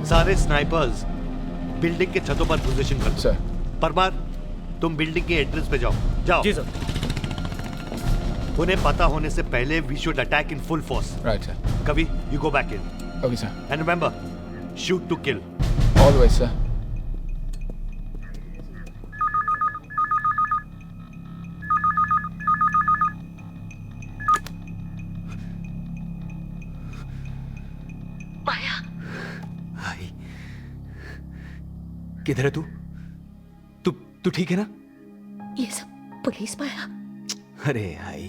सारे स्नाइपर्स बिल्डिंग के छतों पर पोजीशन कर। सर। परमार, तुम बिल्डिंग के एड्रेस पे जाओ। जाओ। जी सर। उन्हें पता होने से पहले we should attack in full force. Right sir. कभी you go back in. Okay sir. And remember, shoot to kill. Always sir. किधर है तू? तू ठीक है ना? ये सब पुलिस माया। अरे भाई,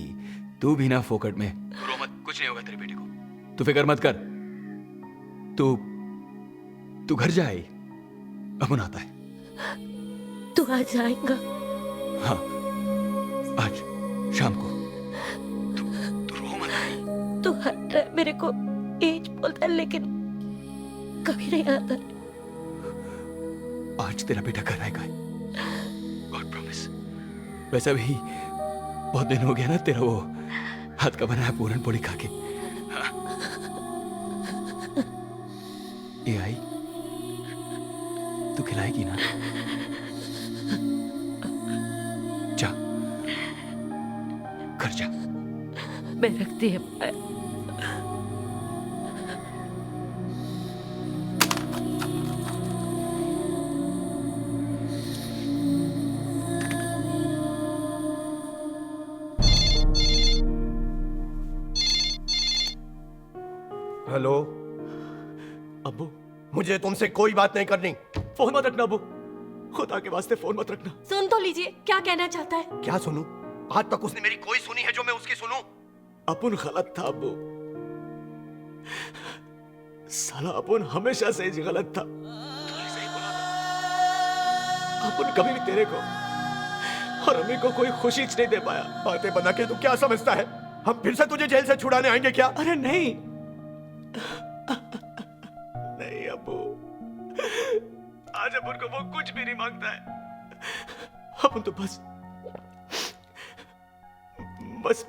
तू भी ना फोकट में। रो मत, कुछ नहीं होगा तेरे बेटे को। तू फिक्र मत कर। तू घर जा। अमन आता है। तू आज आएगा? हाँ, आज शाम को। कभी नहीं आता। आज तेरा बेटा घर आएगा, गॉड प्रॉमिस। वैसा भी बहुत दिन हो गया ना तेरा वो हाथ का बनाया पूरन पोली खा के। हाँ। ये आई, तू खिलाएगी ना? जा, घर जा। मैं रखती है माया। हेलो अब्बू, मुझे तुमसे कोई बात नहीं करनी। फोन मत रखना अब्बू, खुदा के वास्ते फोन मत रखना। सुन तो लीजिए, क्या कहना चाहता है? क्या सुनूं? आज तक उसने मेरी कोई सुनी है जो मैं उसकी सुनूं? अपुन गलत था अब्बू, साला अपुन हमेशा से ही गलत था। तूने सही बोला था। अपुन कभी भी तेरे को और अम्मी को कोई खुशी नहीं दे पाया। बातें बना के तू क्या समझता है? हम फिर से तुझे जेल से छुड़ाने आएंगे क्या? अरे नहीं नहीं अब्बू, आज अपुन को वो कुछ भी नहीं मांगता है। अपुन तो बस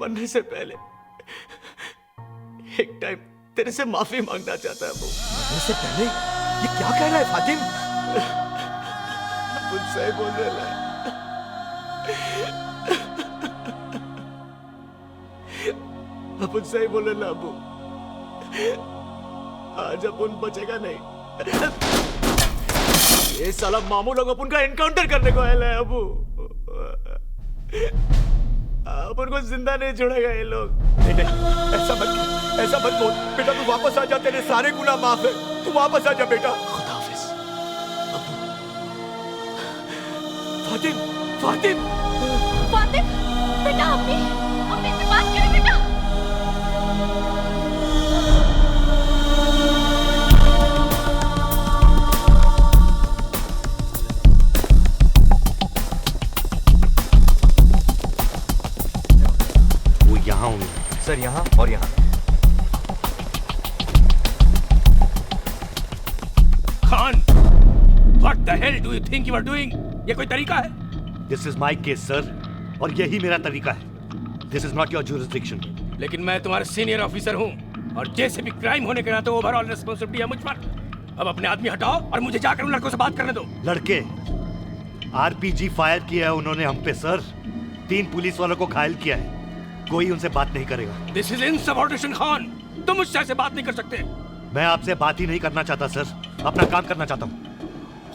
मरने से पहले एक टाइम तेरे से माफी मांगना चाहता है अब्बू। मरने से पहले? ये क्या कह रहा है फातिम? अपुन सही बोल रहा है। अपुन सही बोल रहा है अब्बू, आज अपुन बचेगा नहीं। ये साला मामू लोग अपुन का एनकाउंटर करने को आया है अब्बू। अपुन को जिंदा नहीं छोड़ेगा ये लोग। नहीं नहीं, ऐसा मत बोल बेटा। तू वापस आ जा, तेरे सारे गुनाह माफ है। तू वापस आ जा बेटा। खुदा हाफिज अब्बू। फातिम, फातिम, फातिम, बेटा अम्मी से बात करें बेटा। सर यहाँ और यहाँ। Khan, what the hell do you think you are doing? ये कोई तरीका है? This is my case, sir, और यही मेरा तरीका है। This is not your jurisdiction. लेकिन मैं तुम्हारा सीनियर ऑफिसर हूँ और जैसे भी क्राइम होने के नाते ओवरऑल रिस्पॉन्सिबिलिटी है मुझ पर। अब अपने आदमी हटाओ और मुझे जाकर उन लड़कों से बात करने दो। लड़के आरपीजी फायर किया है उन्होंने हम पे सर। 3 पुलिस वालों को घायल किया है। कोई उनसे बात नहीं करेगा। दिस इज इनसबऑर्डिनेशन खान, तुम मुझसे ऐसे बात नहीं कर सकते। मैं आपसे बात ही नहीं करना चाहता सर, अपना काम करना चाहता हूँ।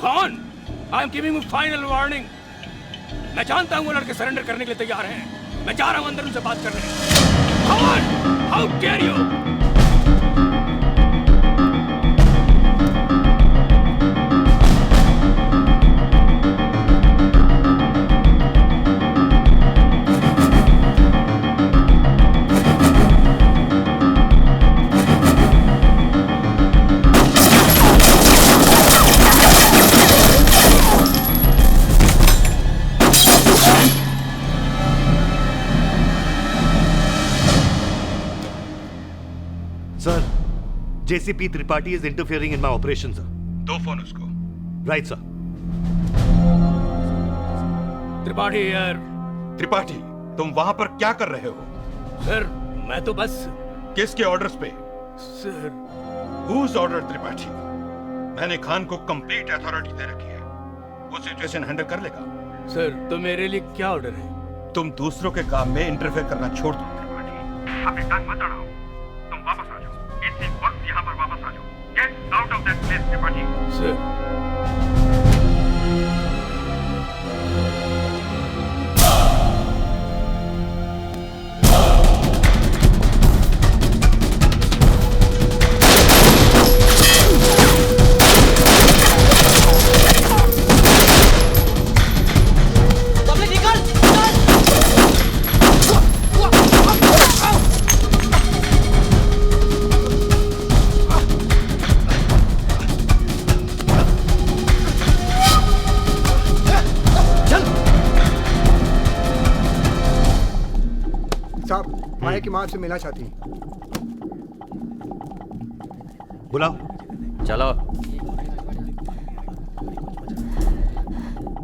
Khan, I am giving you final warning. मैं जानता हूँ वो लड़के सरेंडर करने के लिए तैयार हैं। मैं जा रहा हूँ अंदर उनसे बात करने। Khan, how dare you! JCP Tripathi is interfering in my operation, sir. दो फोन उसको। Right, sir. त्रिपाठी यार। त्रिपाठी, तुम वहां पर क्या कर रहे हो? सर, मैं तो बस। किसके ऑर्डर्स पे? सर। Whose order, Tripathi? मैंने खान को कंप्लीट अथॉरिटी दे रखी है। वो सिचुएशन हैंडल कर लेगा। सर, तो मेरे लिए क्या ऑर्डर है? तुम दूसरों के काम में इंटरफेयर करना छोड़ दो त्रिपाठी। अपनी टांग मत अड़ाओ। तुम वापस आ जाओ। इसी वक्त यहाँ पर वापस आ जाओ। Get out of that place, Tripathi. Sir. Maya की मां से मिलना चाहती। बुलाओ। चलो।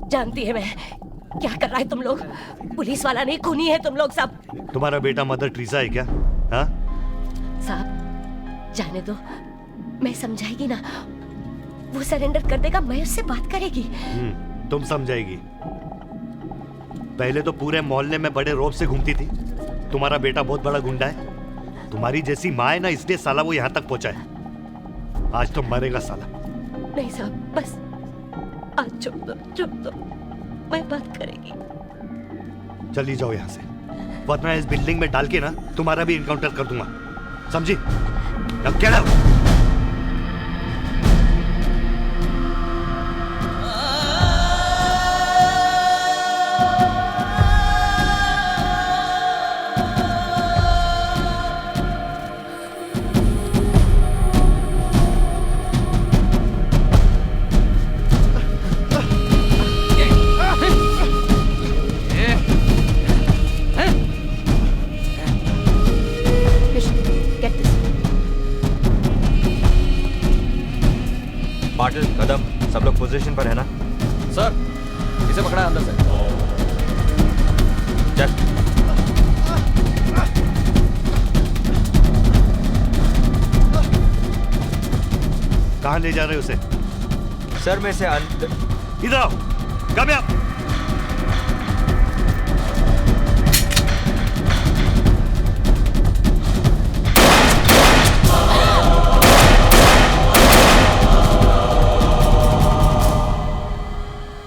जानती है मैं क्या कर रहा है तुम लोग। पुलिस वाला नहीं, खूनी है तुम लोग सब। तुम्हारा बेटा मदर टेरेसा है क्या? हाँ? साहब जाने दो, मैं समझाएगी ना, वो सरेंडर कर देगा, मैं उससे बात करेगी। तुम समझाएगी। पहले तो पूरे मोहल्ले में बड़े रौब से घूमती थी। तुम्हारा बेटा बहुत बड़ा गुंडा है। तुम्हारी जैसी माँ है ना, इसलिए साला वो यहाँ तक पहुंचा है। आज तो मरेगा साला। नहीं साहब बस आज चुप दो, मैं बात करेगी। चली जाओ यहाँ से, वरना इस बिल्डिंग में डाल के ना तुम्हारा भी इनकाउंटर कर दूंगा, समझी? Now get out! पाटिल, कदम, सब लोग पोजीशन पर है ना? सर, इसे पकड़ा अंदर से। चल। कहाँ ले जा रहे हो उसे? सर मैं से अंदर। इधर आओ, come here.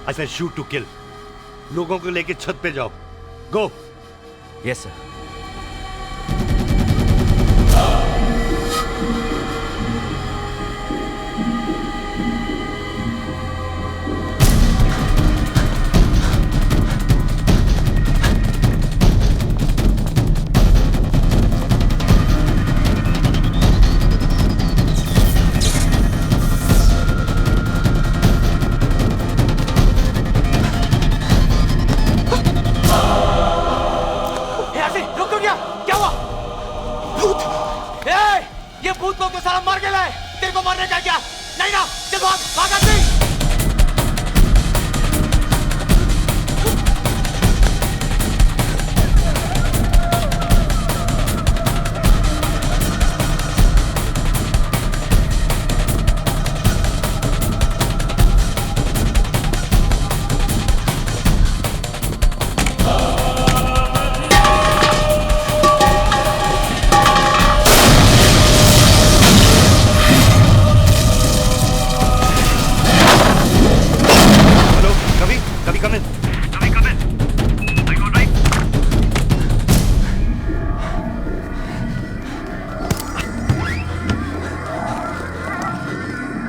I said shoot to kill. लोगों को लेके छत पे जाओ। Go. Yes sir. भूत लोग तो सारा मार के लाए, तेरे को मारने का क्या? नहीं ना, चल भाग, भाग आदमी।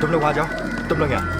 तुम लोग वहां जाओ, तुम लोग यहाँ।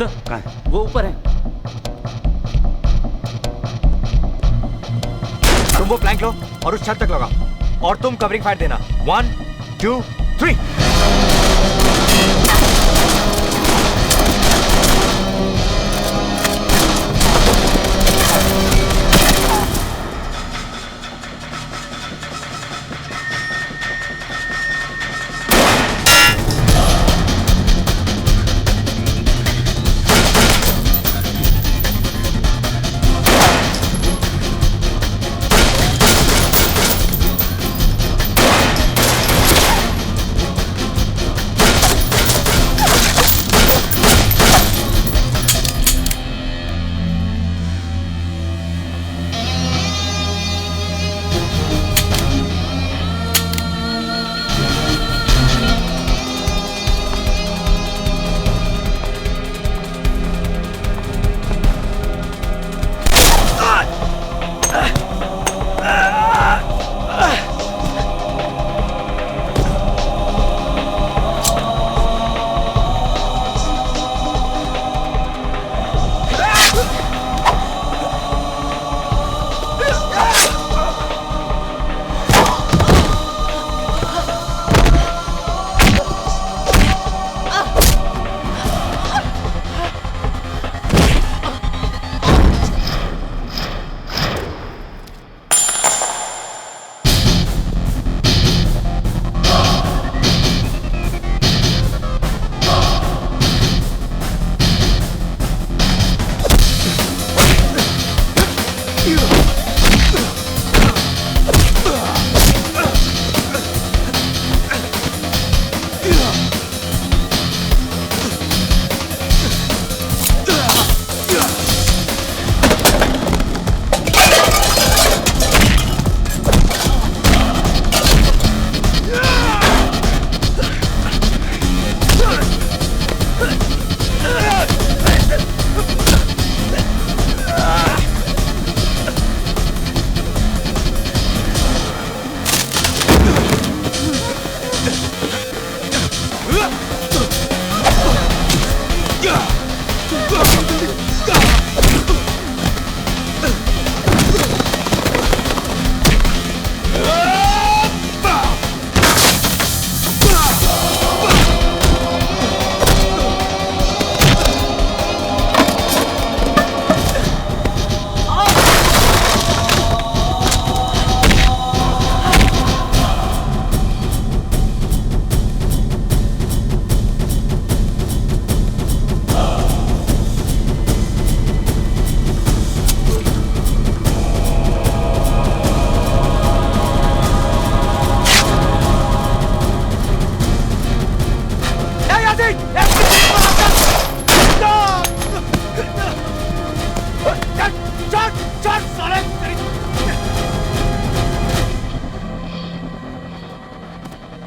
सर, कहाँ है? वो ऊपर है। तुम वो प्लैंक लो और उस छत तक लगाओ और तुम कवरिंग फायर देना। 1 2 3।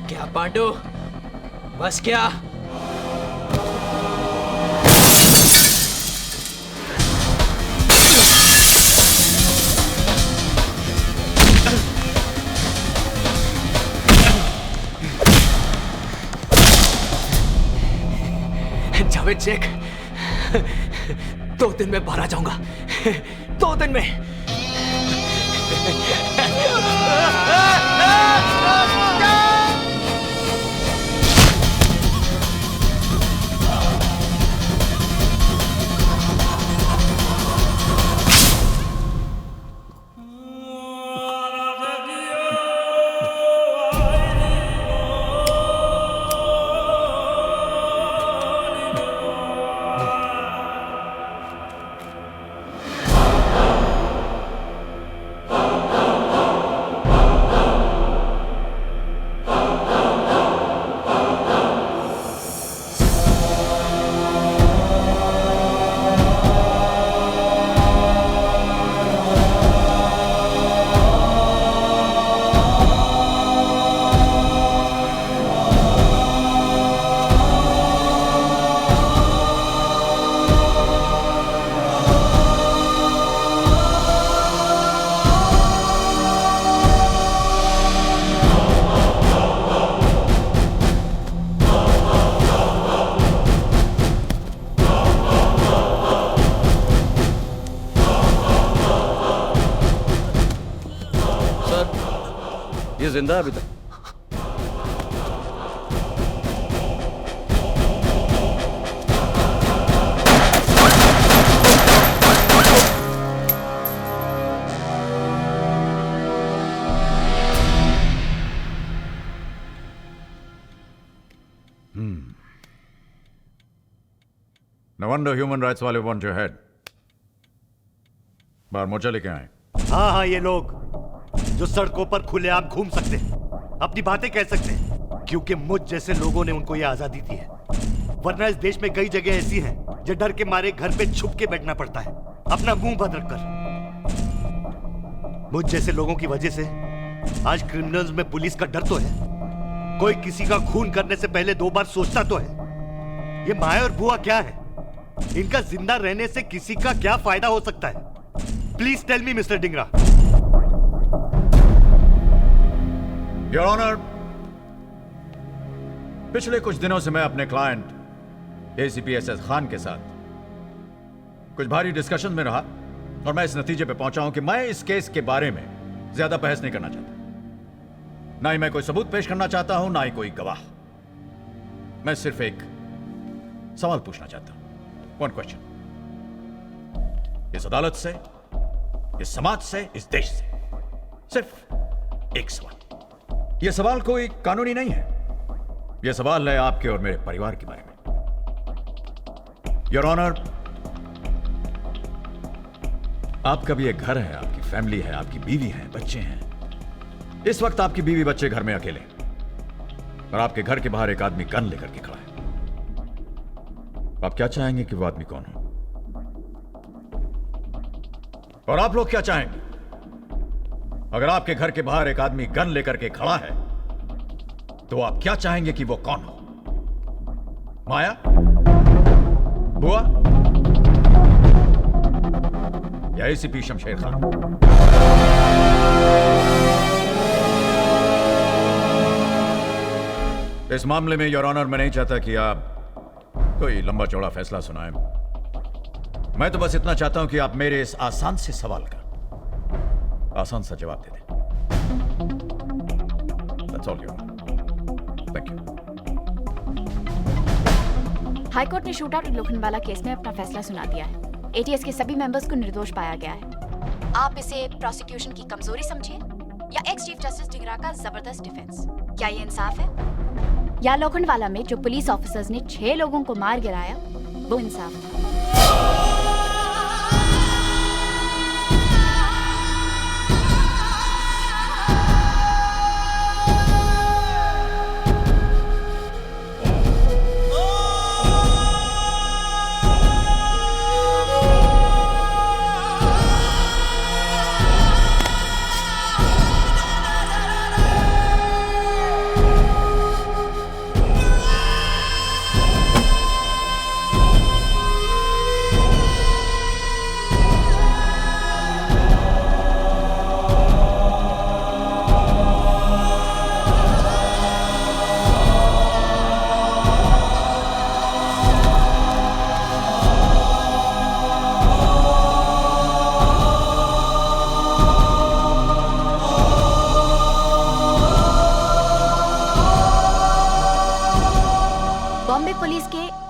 क्या पांडु, बस क्या? जावेद शेख, 2 दिन में बाहर आ जाऊंगा। 2 दिन में। ये जिंदा है अभी तक? No wonder human rights वाले want your head. बाहर मोर्चा लेके आए। हाँ हाँ, ये लोग जो सड़कों पर खुलेआम घूम सकते हैं, अपनी बातें कह सकते हैं, क्योंकि मुझ जैसे लोगों ने उनको ये आजादी दी है। वरना इस देश में कई जगह ऐसी हैं जो डर के मारे घर पे छुप के बैठना पड़ता है, अपना मुंह बंद रखकर। मुझ जैसे लोगों की वजह से आज क्रिमिनल्स में पुलिस का डर तो है। कोई किसी का खून करने से पहले 2 बार सोचता तो है। ये माया और बुआ क्या है? इनका जिंदा रहने से किसी का क्या फायदा हो सकता है? Please tell me mister Dhingra. Your honour, पिछले कुछ दिनों से मैं अपने क्लाइंट एसीपी एसएस खान के साथ कुछ भारी डिस्कशन में रहा और मैं इस नतीजे पे पहुंचा हूं कि मैं इस केस के बारे में ज्यादा बहस नहीं करना चाहता। ना ही मैं कोई सबूत पेश करना चाहता हूं, ना ही कोई गवाह। मैं सिर्फ एक सवाल पूछना चाहता हूं। 1 क्वेश्चन। इस अदालत से, इस समाज से, इस देश से सिर्फ एक सवाल। यह सवाल कोई कानूनी नहीं है, यह सवाल है आपके और मेरे परिवार के बारे में। योर ऑनर, आपका भी एक घर है, आपकी फैमिली है, आपकी बीवी है, बच्चे हैं। इस वक्त आपकी बीवी बच्चे घर में अकेले हैं और आपके घर के बाहर एक आदमी गन लेकर के खड़ा है। आप क्या चाहेंगे कि वो आदमी कौन हो? और आप लोग क्या चाहेंगे अगर आपके घर के बाहर एक आदमी गन लेकर के खड़ा है तो आप क्या चाहेंगे कि वो कौन हो? माया, बुआ या एसीपी शमशेर खान? इस मामले में योर ऑनर, मैं नहीं चाहता कि आप कोई लंबा चौड़ा फैसला सुनाएं। मैं तो बस इतना चाहता हूं कि आप मेरे इस आसान से सवाल का आसान सा जवाब दे दें। That's all, Your Honor. Thank you. High court ने शूट आउट लोखंडवाला केस में अपना फैसला सुना दिया है। एटीएस के सभी मेंबर्स को निर्दोष पाया गया है। आप इसे प्रोसिक्यूशन की कमजोरी समझिए या एक्स चीफ जस्टिस ढिंगरा का जबरदस्त डिफेंस। क्या ये इंसाफ है? या लोखंडवाला में जो पुलिस ऑफिसर्स ने 6 लोगों को मार गिराया वो इंसाफ था?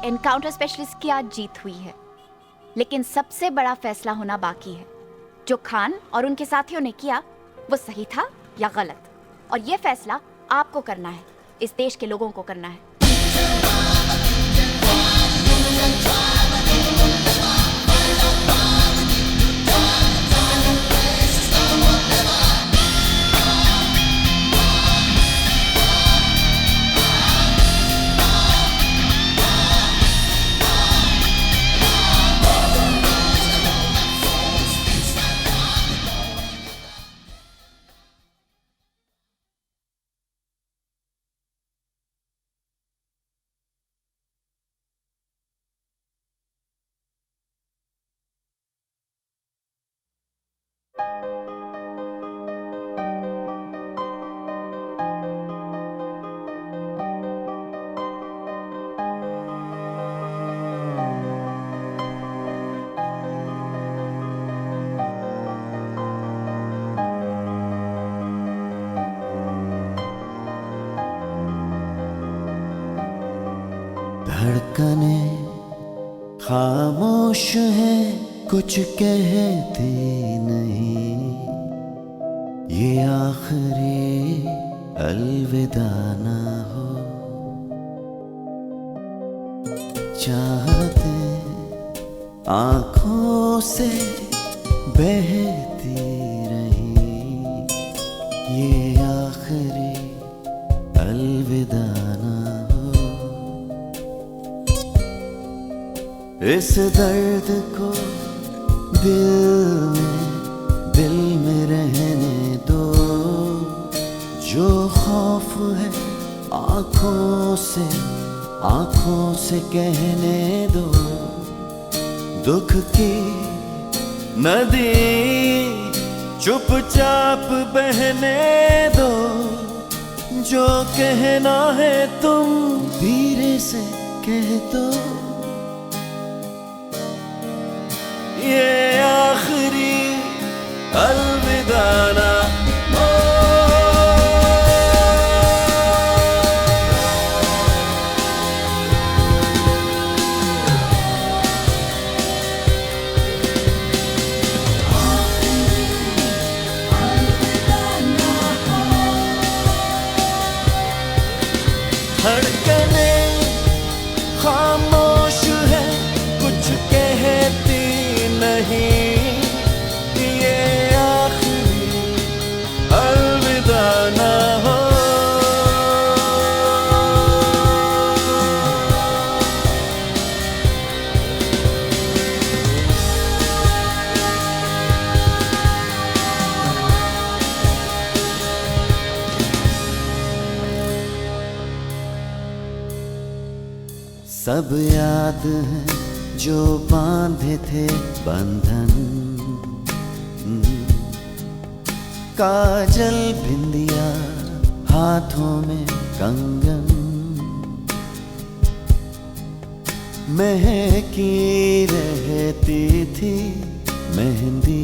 एनकाउंटर स्पेशलिस्ट की आज जीत हुई है, लेकिन सबसे बड़ा फैसला होना बाकी है। जो खान और उनके साथियों ने किया वो सही था या गलत, और ये फैसला आपको करना है, इस देश के लोगों को करना है। धड़कने खामोश है, कुछ कहती नहीं, ये आखिरी अलविदा ना हो। चाहते आंखों से बहती रही, ये आखिरी अलविदा ना हो। इस दर्द को दिल में रहने दो, जो खौफ है आंखों से कहने दो। दुख की नदी चुपचाप बहने दो, जो कहना है तुम धीरे से कह दो। ये आखिरी अलविदा ना हो। सब याद है जो बांधे थे बंधन, काजल बिंदिया हाथों में कंगन, महकी रहती थी मेहंदी,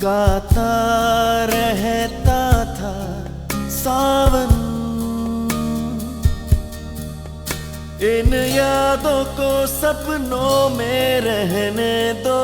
गाता रहता था सावन। इन यादों को सपनों में रहने दो,